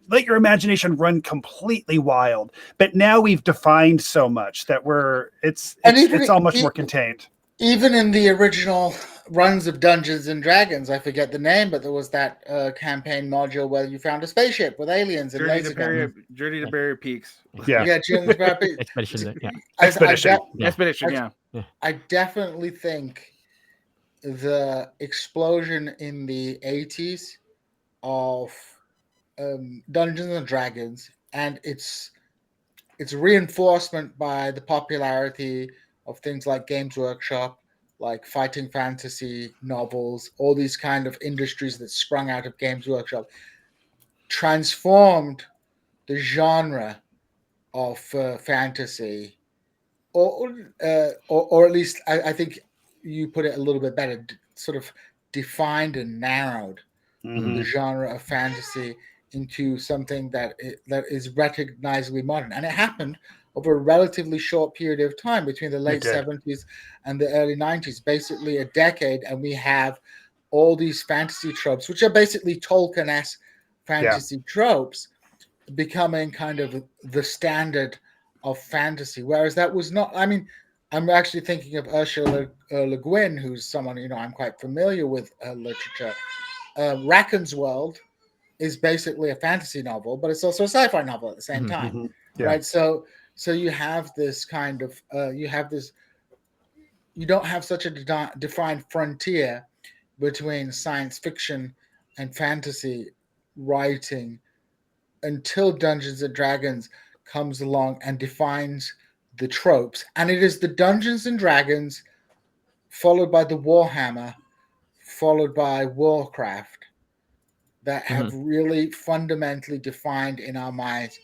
let your imagination run completely wild. But now we've defined so much that it's all much more contained. Even in the original runs of Dungeons and Dragons, I forget the name, but there was that campaign module where you found a spaceship with aliens and laser guns. Journey to Barrier Peaks. Yeah, Journey to Barrier Peaks. Expedition. I definitely think the explosion in the 80s of Dungeons and Dragons and its reinforcement by the popularity of things like Games Workshop, like fighting fantasy novels, all these kind of industries that sprung out of Games Workshop, transformed the genre of fantasy, or at least I think you put it a little bit better, sort of defined and narrowed the genre of fantasy into something that is recognizably modern. And it happened over a relatively short period of time between the late 70s and the early 90s, basically a decade, and we have all these fantasy tropes, which are basically Tolkien-esque fantasy tropes, becoming kind of the standard of fantasy, whereas that was not. I mean, I'm actually thinking of Ursula Le Guin, who's someone I'm quite familiar with her literature. Racken's World is basically a fantasy novel, but it's also a sci-fi novel at the same time, right? So you have this kind of you don't have such a defined frontier between science fiction and fantasy writing until Dungeons and Dragons comes along and defines the tropes. And it is the Dungeons and Dragons followed by the Warhammer, followed by Warcraft, that have really fundamentally defined in our minds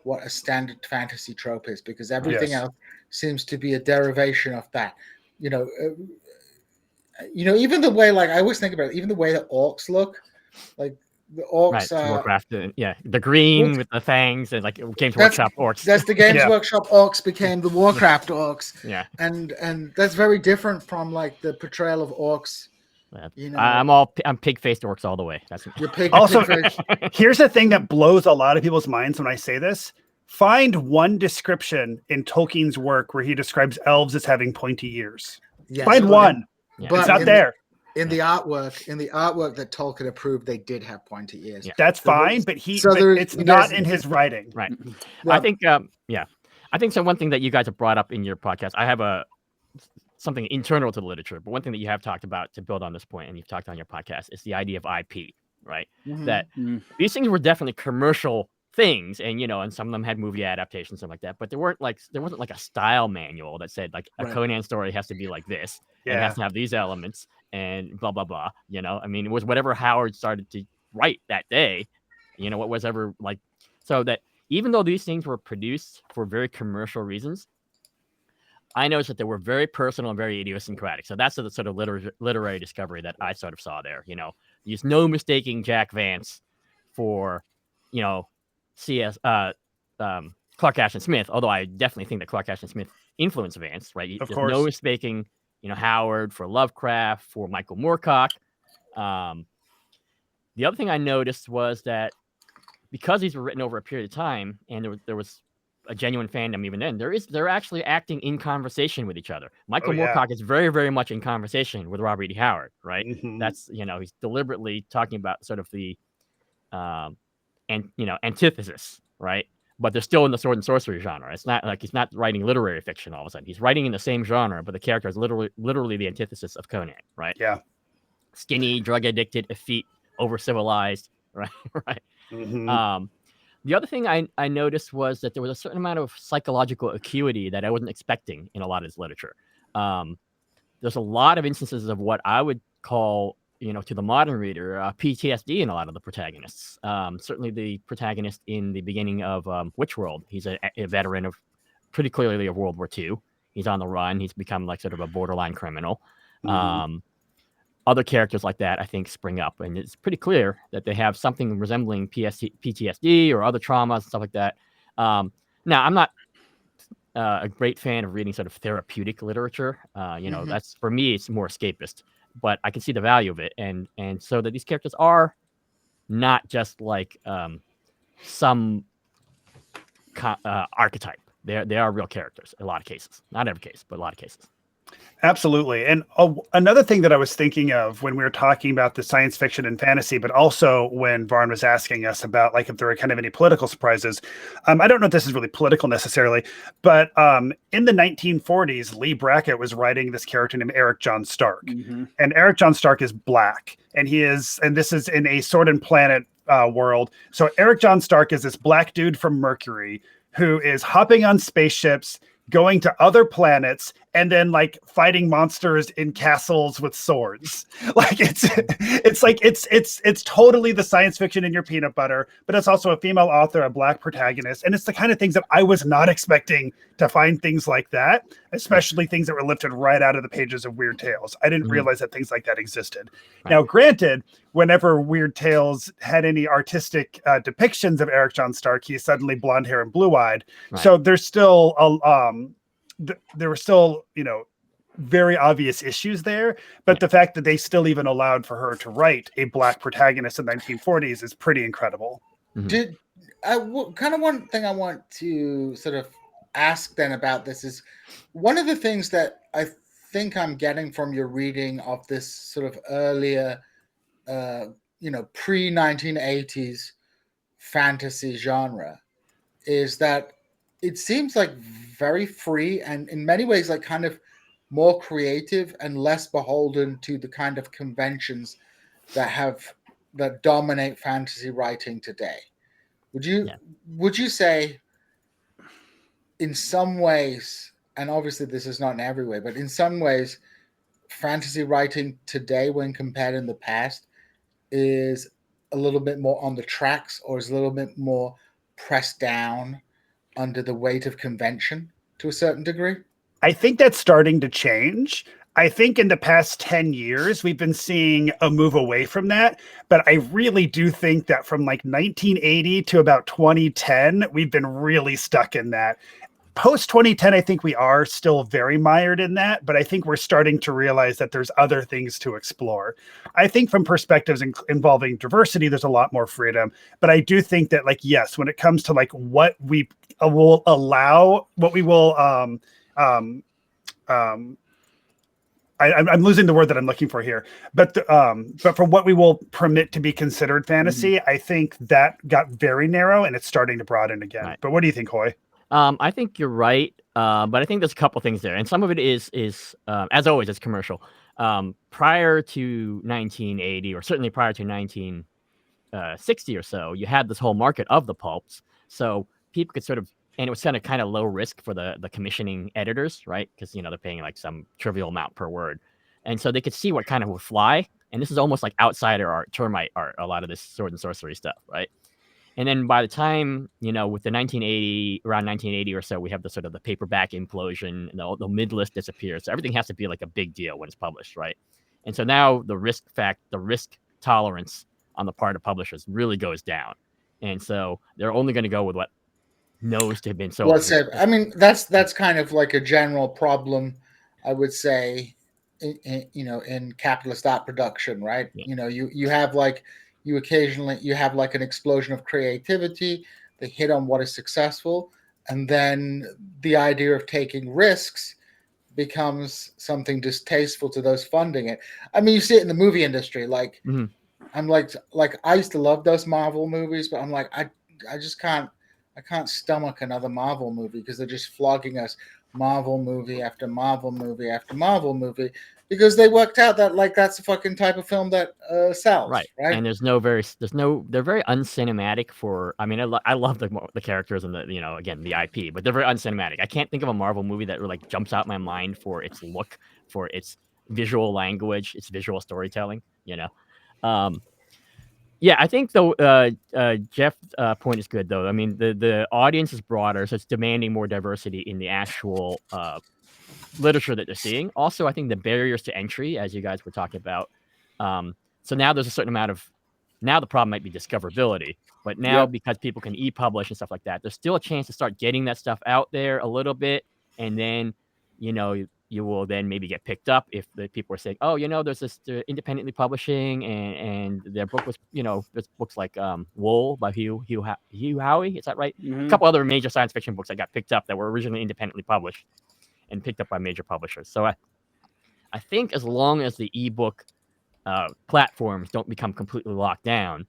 what a standard fantasy trope is, because everything else seems to be a derivation of that. Even the way, like, I always think about it, even the way that orcs look, like The orcs Right, are Warcraft. Yeah, the green with the fangs and like Games Workshop orcs. That's the Games Yeah. Workshop orcs became the Warcraft orcs. Yeah. And that's very different from like the portrayal of orcs. You know, I'm pig-faced orcs all the way. That's your pig. Also, face. here's the thing that blows a lot of people's minds when I say this. Find one description in Tolkien's work where he describes elves as having pointy ears. Yes, Find but one. but It's not there. In the artwork that Tolkien approved, they did have pointy ears. Yeah. That's fine, but it's not in his writing. Right. Well, I think I think so. One thing that you guys have brought up in your podcast, I have something internal to the literature, but one thing that you have talked about to build on this point, and you've talked on your podcast, is the idea of IP, right? Mhm. That these things were definitely commercial things, and and some of them had movie adaptations, stuff like that, but there wasn't like a style manual that said like a Conan story has to be like this, and it has to have these elements, and blah blah blah. I mean, it was whatever Howard started to write that day, what was ever like, so that even though these things were produced for very commercial reasons, I noticed that they were very personal and very idiosyncratic. So that's the sort of literary discovery that I sort of saw there. There's no mistaking Jack Vance for, C.S. Clark Ashton Smith. Although I definitely think that Clark Ashton Smith influenced Vance, right? Of There's course. no mistaking, Howard for Lovecraft, for Michael Moorcock. The other thing I noticed was that because these were written over a period of time, and there was a genuine fandom even then, they're actually acting in conversation with each other. Michael Moorcock is very, very much in conversation with Robert E. Howard, right? Mhm. That's he's deliberately talking about sort of the antithesis, right? But they're still in the sword and sorcery genre. It's not like he's not writing literary fiction all of a sudden. He's writing in the same genre, but the character is literally the antithesis of Conan, right? Yeah. Skinny, drug addicted, effete, over civilized, right? Right. Mhm. The other thing I noticed was that there was a certain amount of psychological acuity that I wasn't expecting in a lot of his literature. There's a lot of instances of what I would call, to the modern reader, PTSD in a lot of the protagonists. Certainly the protagonist in the beginning of Witchworld, he's a veteran of pretty clearly of World War II. He's on the run. He's become like sort of a borderline criminal. Mhm. Other characters like that, I think, spring up, and it's pretty clear that they have something resembling PTSD or other traumas and stuff like that. Now, I'm not a great fan of reading sort of therapeutic literature. That's, for me, it's more escapist, but I can see the value of it, and so that these characters are not just like some archetype. They are real characters in a lot of cases. Not every case, but a lot of cases. Absolutely. And another thing that I was thinking of when we were talking about the science fiction and fantasy, but also when Varn was asking us about like if there were kind of any political surprises. I don't know if this is really political necessarily, but in the 1940s, Lee Brackett was writing this character named Eric John Stark. Mm-hmm. And Eric John Stark is black. And this is in a Sword and Planet world. So Eric John Stark is this black dude from Mercury who is hopping on spaceships, going to other planets, and then like fighting monsters in castles with swords. Like it's totally the science fiction in your peanut butter, but it's also a female author, a black protagonist. And it's the kind of things that I was not expecting to find things like that, especially things that were lifted right out of the pages of Weird Tales. I didn't realize that things like that existed. Right. Now, granted, whenever Weird Tales had any artistic depictions of Eric John Stark, he's suddenly blonde hair and blue eyed. Right. So there's still there were still, very obvious issues there, but the fact that they still even allowed for her to write a black protagonist in the 1940s is pretty incredible. Mm-hmm. Kind of one thing I want to sort of ask then about this is one of the things that I think I'm getting from your reading of this sort of earlier, pre-1980s fantasy genre is that it seems like very free and in many ways like kind of more creative and less beholden to the kind of conventions that dominate fantasy writing today. Would you say in some ways, and obviously this is not in every way, but in some ways fantasy writing today when compared in the past is a little bit more on the tracks or is a little bit more pressed down under the weight of convention to a certain degree? I think that's starting to change. I think in the past 10 years, we've been seeing a move away from that. But I really do think that from like 1980 to about 2010, we've been really stuck in that. Post 2010, I think we are still very mired in that, but I think we're starting to realize that there's other things to explore. I think from perspectives involving diversity, there's a lot more freedom. But I do think that, like, yes, when it comes to like what we will allow, what we will um, I'm losing the word that I'm looking for here, but for what we will permit to be considered fantasy, I think that got very narrow and it's starting to broaden again. Right. But what do you think, Hoi? I think you're right, but I think there's a couple things there, and some of it is as always, it's commercial. Prior to 1980, or certainly prior to 1960 or so, you had this whole market of the pulps, so people could sort of, and it was kind of low risk for the commissioning editors, right? Because they're paying like some trivial amount per word, and so they could see what kind of would fly. And this is almost like outsider art, termite art, a lot of this sword and sorcery stuff, right? And then by the time, with the around 1980 or so, we have the sort of the paperback implosion, and the mid list disappears. So everything has to be like a big deal when it's published, right? And so now the risk tolerance on the part of publishers really goes down. And so they're only going to go with what knows to have been so. I mean, that's kind of like a general problem, I would say, in capitalist art production, right? Yeah. You occasionally have like an explosion of creativity. They hit on what is successful, and then the idea of taking risks becomes something distasteful to those funding it. I mean, you see it in the movie industry. Like, I'm like I used to love those Marvel movies, but I'm like I just can't. I can't stomach another Marvel movie because they're just flogging us Marvel movie after Marvel movie after Marvel movie because they worked out that like that's the fucking type of film that sells, right? And they're very uncinematic for. I mean, I love the characters and again the IP, but they're very uncinematic. I can't think of a Marvel movie that like jumps out my mind for its look, for its visual language, its visual storytelling. Yeah, I think though Jeff's point is good though. I mean, the audience is broader, so it's demanding more diversity in the actual literature that they're seeing. Also, I think the barriers to entry, as you guys were talking about. So now there's a certain amount of. Now the problem might be discoverability, but now because people can e-publish and stuff like that, there's still a chance to start getting that stuff out there a little bit, and then you will then maybe get picked up if the people are saying, oh, there's this independently publishing, and their book was, there's books like Wool by Hugh Howey, is that right? A couple other major science fiction books that got picked up that were originally independently published and picked up by major publishers. So I think as long as the ebook platforms don't become completely locked down,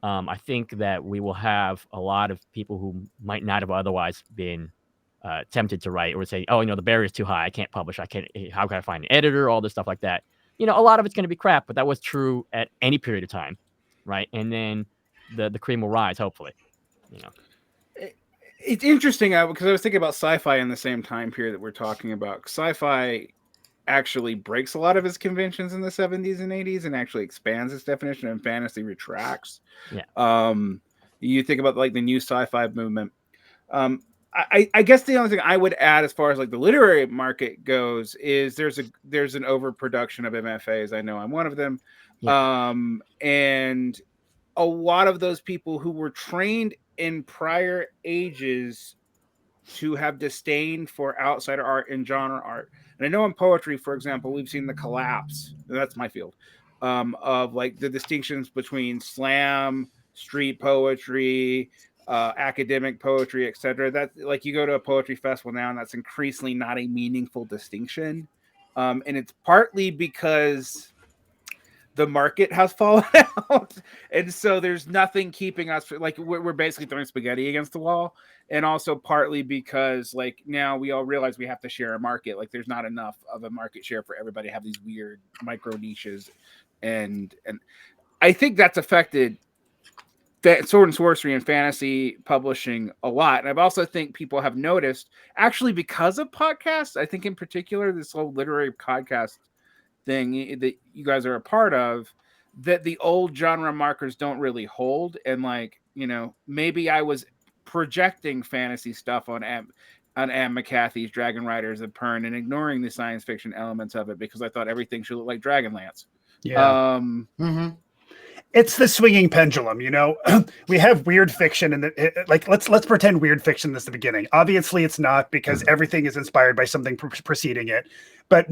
I think that we will have a lot of people who might not have otherwise been tempted to write, or say, oh, the barrier is too high, I can't publish, how can I find an editor, all this stuff like that. A lot of it's going to be crap, but that was true at any period of time, right? And then the cream will rise, hopefully. It's interesting because I was thinking about sci-fi in the same time period that we're talking about. Sci-fi actually breaks a lot of its conventions in the 70s and 80s and actually expands its definition, and fantasy retracts. You think about like the new sci-fi movement. I guess the only thing I would add as far as like the literary market goes is there's an overproduction of MFAs. I know I'm one of them. And a lot of those people who were trained in prior ages to have disdain for outsider art and genre art. And I know in poetry, for example, we've seen the collapse, that's my field, of like the distinctions between slam, street poetry, academic poetry, etc. That like you go to a poetry festival now, and that's increasingly not a meaningful distinction. And it's partly because the market has fallen out, and so there's nothing keeping us, like we're basically throwing spaghetti against the wall. And also partly because like now we all realize we have to share a market. Like there's not enough of a market share for everybody to have these weird micro niches, and I think that's affected that sword and sorcery and fantasy publishing a lot. And I've also think people have noticed, actually because of podcasts, I think in particular this whole literary podcast thing that you guys are a part of, that the old genre markers don't really hold. And like, maybe I was projecting fantasy stuff on on Anne McCarthy's Dragon Riders of Pern and ignoring the science fiction elements of it because I thought everything should look like Dragonlance. Yeah. Mm-hmm. It's the swinging pendulum, you know. We have weird fiction, and like let's pretend weird fiction is the beginning. Obviously, it's not, because everything is inspired by something preceding it. But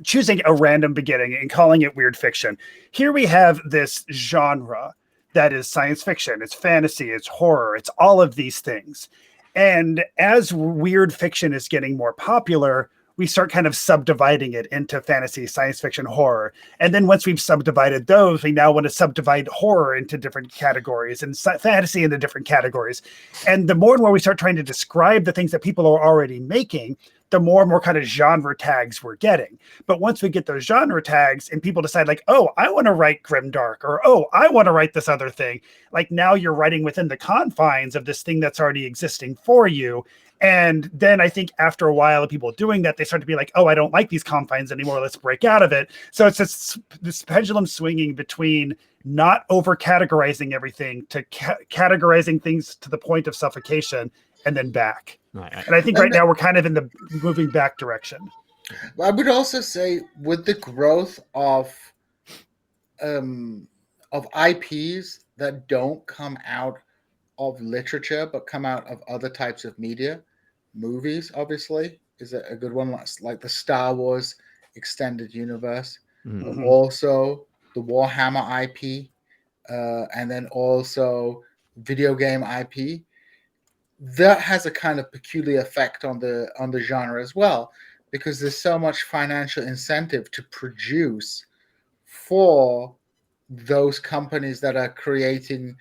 choosing a random beginning and calling it weird fiction. Here we have this genre that is science fiction. It's fantasy. It's horror. It's all of these things. And as weird fiction is getting more popular, we start kind of subdividing it into fantasy, science fiction, horror. And then once we've subdivided those, we now want to subdivide horror into different categories and fantasy into different categories. And the more and more we start trying to describe the things that people are already making, the more and more kind of genre tags we're getting. But once we get those genre tags and people decide like, oh, I want to write grimdark, or, oh, I want to write this other thing. Like now you're writing within the confines of this thing that's already existing for you. And then I think after a while of people doing that, they start to be like, oh, I don't like these confines anymore. Let's break out of it. So it's this pendulum swinging between not over categorizing everything to categorizing things to the point of suffocation and then back. Right. And I think right now we're kind of in the moving back direction. I would also say with the growth of IPs that don't come out of literature but come out of other types of media, movies obviously is a good one, like the Star Wars extended universe, also the Warhammer IP, and then also video game IP. That has a kind of peculiar effect on the genre as well, because there's so much financial incentive to produce for those companies that are creating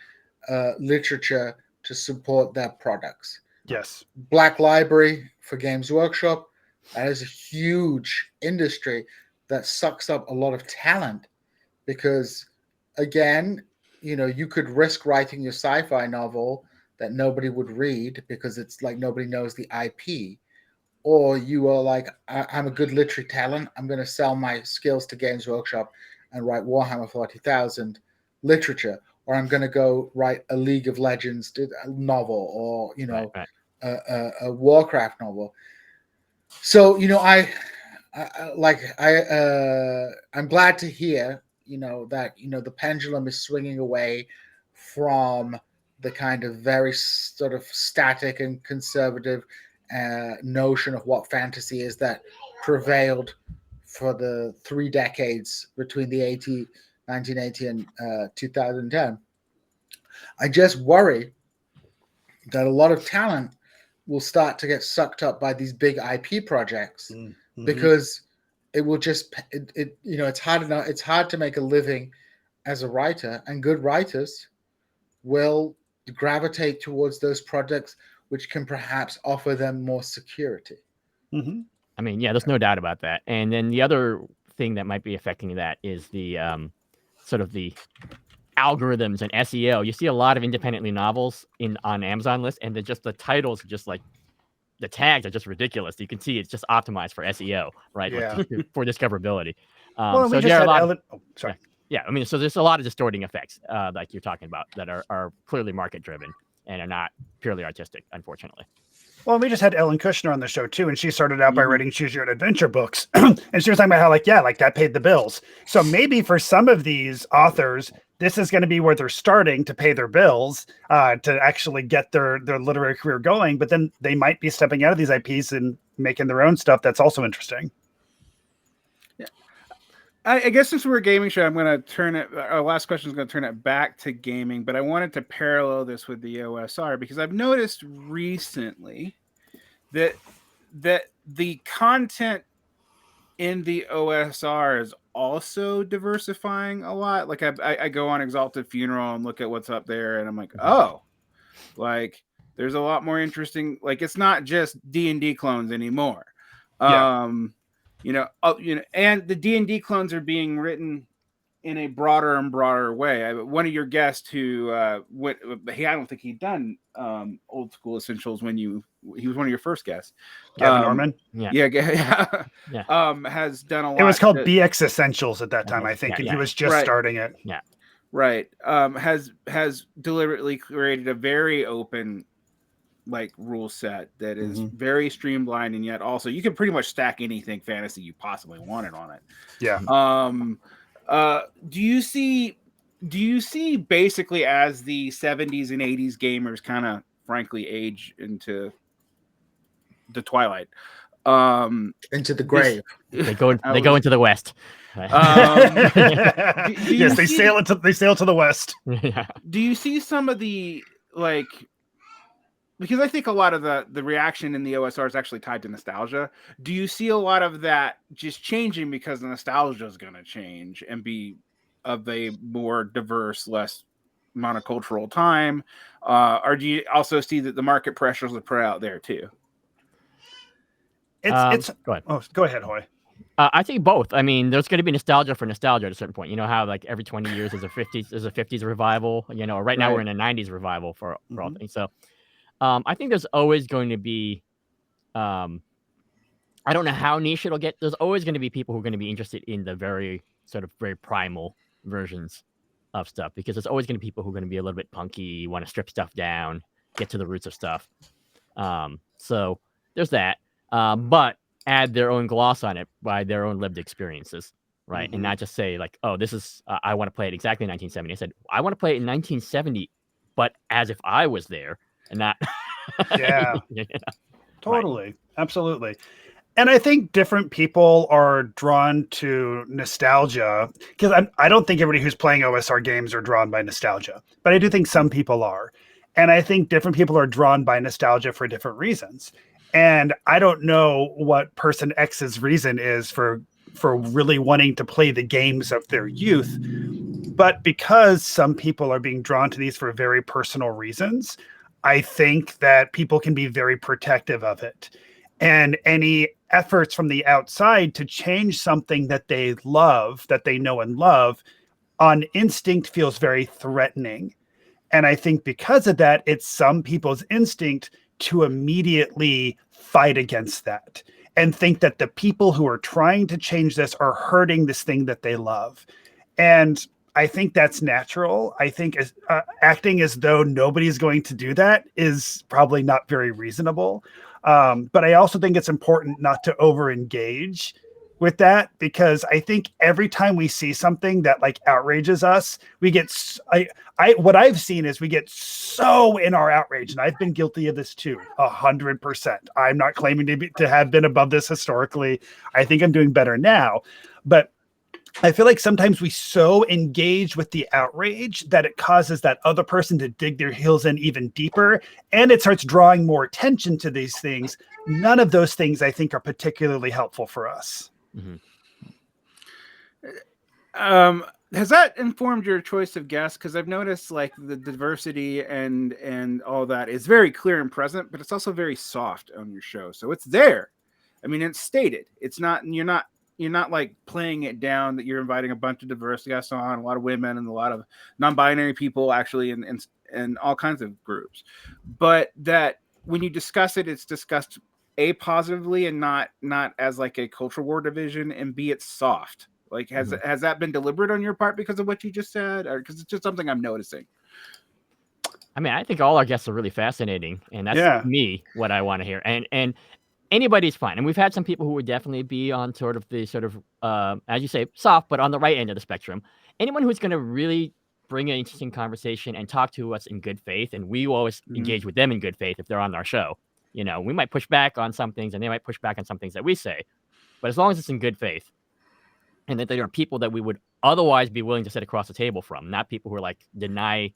literature to support their products. Yes. Black Library for Games Workshop, that is a huge industry that sucks up a lot of talent, because again, you know, you could risk writing your sci-fi novel that nobody would read because it's like nobody knows the IP, or you are like, I'm a good literary talent, I'm going to sell my skills to Games Workshop and write Warhammer 40,000 literature, or I'm going to go write a League of Legends novel, or you know, a Warcraft novel. So you know, I'm glad to hear, you know, that, you know, the pendulum is swinging away from the kind of very sort of static and conservative notion of what fantasy is that prevailed for the 3 decades between the 1980 and 2010. I just worry that a lot of talent will start to get sucked up by these big IP projects, because it will just, you know, it's hard to make a living as a writer, and good writers will gravitate towards those projects which can perhaps offer them more security. I mean, yeah, there's no doubt about that. And then the other thing that might be affecting that is the sort of the algorithms and SEO. You see a lot of independently novels on Amazon lists, and the titles are just like, the tags are just ridiculous. You can see it's just optimized for SEO, right? Yeah. Like, for discoverability. Well, so we just there are had a lot Ellen. Oh, sorry. Yeah, I mean, so there's a lot of distorting effects, like you're talking about, that are clearly market driven and are not purely artistic, unfortunately. Well, we just had Ellen Kushner on the show too, and she started out by writing choose your own adventure books, and she was talking about how, like, yeah, like that paid the bills. So maybe for some of these authors, this is going to be where they're starting to pay their bills, to actually get their literary career going. But then they might be stepping out of these IPs and making their own stuff that's also interesting. Yeah, I guess since we're a gaming show, I'm going to turn it. Our last question is going to turn it back to gaming, but I wanted to parallel this with the OSR, because I've noticed recently that the content in the OSR is also diversifying a lot. Like I go on Exalted Funeral and look at what's up there, and I'm like, oh, like there's a lot more interesting. Like it's not just D&D clones anymore. Yeah. And the D&D clones are being written in a broader and broader way. One of your guests who I don't think he'd done Old School Essentials he was one of your first guests. Gavin Norman. Yeah. Has done a lot. It was called BX Essentials at that time, I think, and he was just starting it. Yeah. Right. Has deliberately created a very open like rule set that is very streamlined, and yet also you can pretty much stack anything fantasy you possibly wanted on it. Yeah. Do you see basically as the 70s and 80s gamers kind of frankly age into the twilight, into the grave? They go into the west. Yes, they sail to the west. Yeah. Do you see some of the, like, because I think a lot of the reaction in the OSR is actually tied to nostalgia. Do you see a lot of that just changing because the nostalgia is going to change and be of a more diverse, less monocultural time? Or do you also see that the market pressures are put out there too? Go ahead. Oh, go ahead, Hoi. I think both. I mean, there's going to be nostalgia for nostalgia at a certain point. You know how like every 20 years there's a 50s revival. You know, right now we're in a 90s revival for all things. So, I think there's always going to be, I don't know how niche it'll get. There's always going to be people who are going to be interested in the very primal versions of stuff, because there's always going to be people who are going to be a little bit punky, want to strip stuff down, get to the roots of stuff. So there's that. But add their own gloss on it by their own lived experiences, right? And not just say like, oh, this is, I want to play it exactly in 1970. I said, I want to play it in 1970, but as if I was there and not. Yeah, totally. Right. Absolutely. And I think different people are drawn to nostalgia, because I don't think everybody who's playing OSR games are drawn by nostalgia, but I do think some people are. And I think different people are drawn by nostalgia for different reasons. And I don't know what person X's reason is for really wanting to play the games of their youth. But because some people are being drawn to these for very personal reasons, I think that people can be very protective of it. And any efforts from the outside to change something that they love, that they know and love, on instinct feels very threatening. And I think because of that, it's some people's instinct to immediately fight against that and think that the people who are trying to change this are hurting this thing that they love. And I think that's natural. I think acting as though nobody's going to do that is probably not very reasonable. But I also think it's important not to over-engage with that, because I think every time we see something that like outrages us, we get, what I've seen is we get so in our outrage, and I've been guilty of this too, 100%. I'm not claiming to have been above this historically. I think I'm doing better now, but I feel like sometimes we so engage with the outrage that it causes that other person to dig their heels in even deeper, and it starts drawing more attention to these things. None of those things I think are particularly helpful for us. Has that informed your choice of guests? Because I've noticed like the diversity and all that is very clear and present, but it's also very soft on your show. So it's there. I mean, it's stated. It's not, you're not like playing it down that you're inviting a bunch of diverse guests on, a lot of women and a lot of non-binary people actually in all kinds of groups. But that when you discuss it, it's discussed A, positively, and not as like a culture war division, and B, it's soft. Like, has that been deliberate on your part because of what you just said, or because it's just something I'm noticing? I mean, I think all our guests are really fascinating, and that's me, what I want to hear. And anybody's fine. And we've had some people who would definitely be on as you say, soft, but on the right end of the spectrum. Anyone who's going to really bring an interesting conversation and talk to us in good faith, and we always engage with them in good faith if they're on our show. You know, we might push back on some things, and they might push back on some things that we say. But as long as it's in good faith, and that they are people that we would otherwise be willing to sit across the table from, not people who are like deny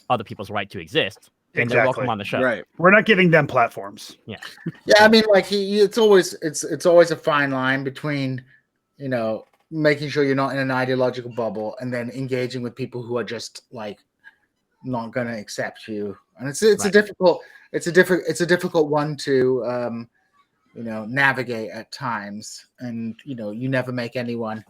other people's right to exist. And they're welcome on the show. Right. We're not giving them platforms. Yeah. Yeah. I mean, like it's always a fine line between, you know, making sure you're not in an ideological bubble and then engaging with people who are just like not going to accept you. And it's a difficult one to, you know, navigate at times. And, you know, you never make anyone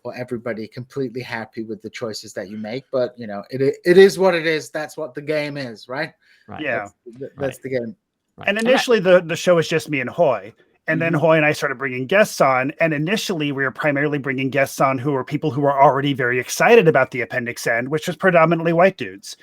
or everybody completely happy with the choices that you make, but you know, it is what it is. That's what the game is, right? Right. Yeah. That's the game. Right. And initially the show was just me and Hoi. And then Hoi and I started bringing guests on. And initially we were primarily bringing guests on who were people who were already very excited about the Appendix N, which was predominantly white dudes.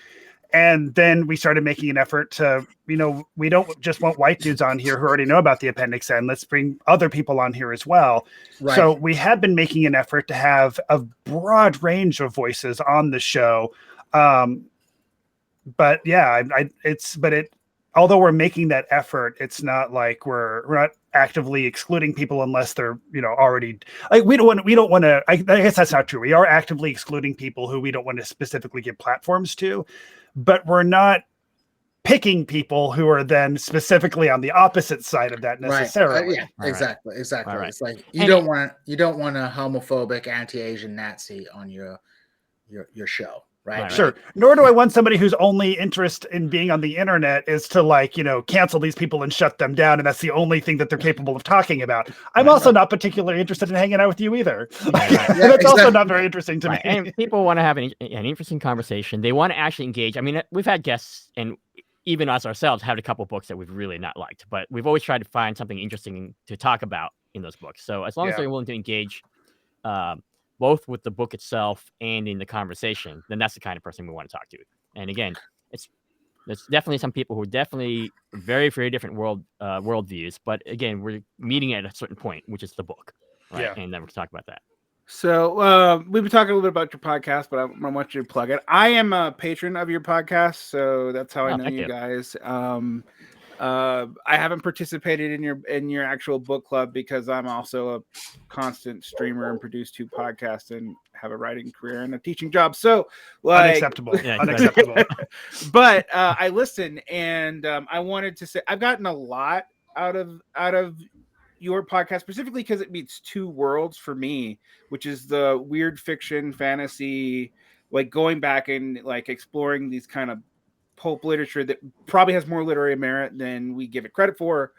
And then we started making an effort to, we don't just want white dudes on here who already know about the Appendix N. Let's bring other people on here as well. Right. So we have been making an effort to have a broad range of voices on the show. But yeah, although we're making that effort, it's not like we're not actively excluding people unless they're, already like, we don't want to, I guess that's not true. We are actively excluding people who we don't want to specifically give platforms to, but we're not picking people who are then specifically on the opposite side of that necessarily. Yeah, exactly. Right. It's like you don't want a homophobic anti-Asian Nazi on your show. Right. Sure. Nor do I want somebody whose only interest in being on the internet is to cancel these people and shut them down. And that's the only thing that they're capable of talking about. I'm also not particularly interested in hanging out with you either. That's also not very interesting to me. And people want to have an interesting conversation. They want to actually engage. I mean, we've had guests and even us ourselves had a couple books that we've really not liked, but we've always tried to find something interesting to talk about in those books. So as long as they're willing to engage, both with the book itself and in the conversation, then that's the kind of person we want to talk to. And again, there's definitely some people who are definitely very, very different worldviews. But again, we're meeting at a certain point, which is the book, right? Yeah. And then we'll talk about that. So we've been talking a little bit about your podcast, but I want you to plug it. I am a patron of your podcast, so that's how I know you guys. I haven't participated in your actual book club because I'm also a constant streamer and produce 2 podcasts and have a writing career and a teaching job. So unacceptable. Yeah, unacceptable. But I listen, and I wanted to say I've gotten a lot out of your podcast, specifically because it meets 2 worlds for me, which is the weird fiction, fantasy, like going back and like exploring these kind of pulp literature that probably has more literary merit than we give it credit for,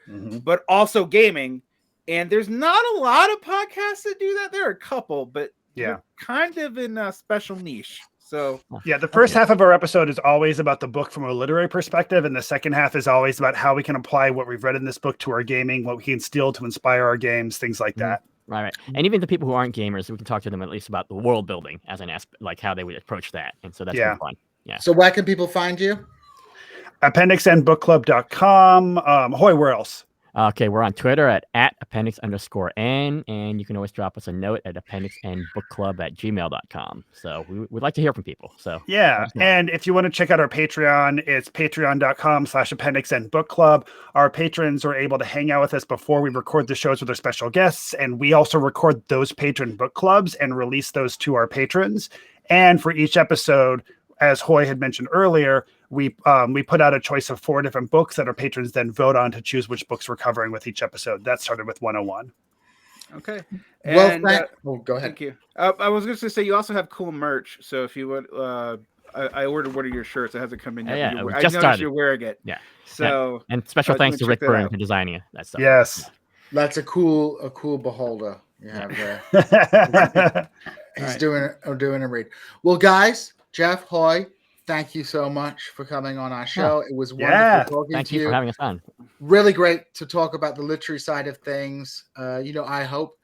but also gaming. And there's not a lot of podcasts that do that. There are a couple, but they're kind of in a special niche. So yeah, the first half of our episode is always about the book from a literary perspective, and the second half is always about how we can apply what we've read in this book to our gaming, what we can steal to inspire our games, things like that. Right. And even the people who aren't gamers, we can talk to them at least about the world building as an aspect, like how they would approach that. And so that's fun. Yeah. So where can people find you? AppendixNBookClub.com. Hoi, where else? Okay, we're on Twitter at @appendix_n, and you can always drop us a note at appendixnbookclub@gmail.com. So we'd like to hear from people. So yeah, and if you want to check out our Patreon, it's patreon.com/appendixnbookclub. Our patrons are able to hang out with us before we record the shows with our special guests, and we also record those patron book clubs and release those to our patrons. And for each episode, as Hoi had mentioned earlier, we put out a choice of 4 different books that our patrons then vote on to choose which books we're covering with each episode. That started with 101. Okay. Well, go ahead. Thank you. I was going to say you also have cool merch. So if you would, I ordered one of your shirts. It hasn't come in yet. Yeah, I noticed you're wearing it. Yeah. So and special thanks to Rick Byrne for designing that stuff. Yes. That's a cool beholder you have there. He's doing a read. Well, guys, Jeff, Hoi, thank you so much for coming on our show. It was wonderful talking Thank to you for having us on. Really great to talk about the literary side of things. I hope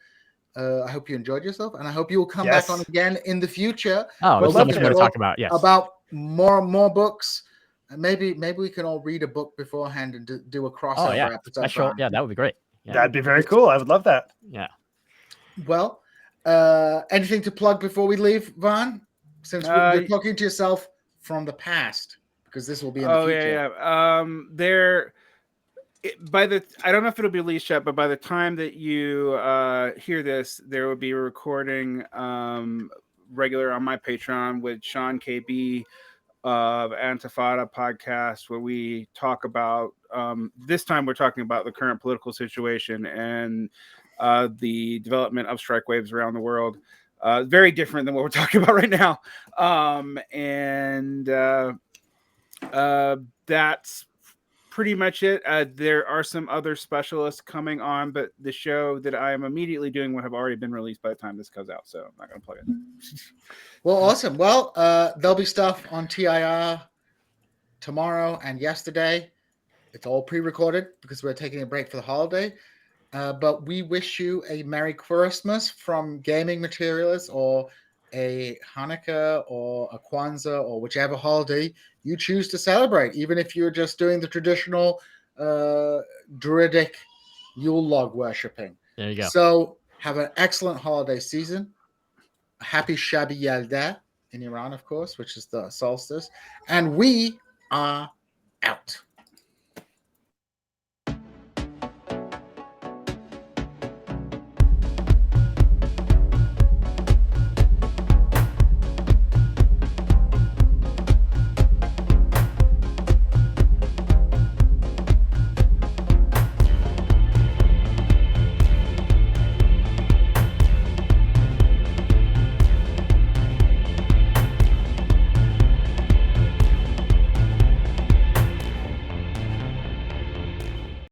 you enjoyed yourself, and I hope you will come back on again in the future. Oh, there's so much more to talk about. Yes, about more books. And maybe we can all read a book beforehand and do a crossover episode. Special, that would be great. Yeah. That'd be very cool. I would love that. Yeah. Well, anything to plug before we leave, Varn? Since you're talking to yourself from the past, because this will be in the future. I don't know if it'll be released yet, but by the time that you hear this, there will be a recording regular on my Patreon with Sean KB of Antifada podcast, where we talk about this time we're talking about the current political situation and the development of strike waves around the world. Very different than what we're talking about right now. That's pretty much it. There are some other specialists coming on, but the show that I am immediately doing would have already been released by the time this comes out, so I'm not going to plug it. Well, awesome. Well, there'll be stuff on TIR tomorrow and yesterday. It's all pre-recorded because we're taking a break for the holiday. But we wish you a Merry Christmas from Gaming Materialists, or a Hanukkah or a Kwanzaa or whichever holiday you choose to celebrate, even if you're just doing the traditional Druidic Yule log worshipping. There you go. So have an excellent holiday season. Happy Shabi Yalda in Iran, of course, which is the solstice. And we are out.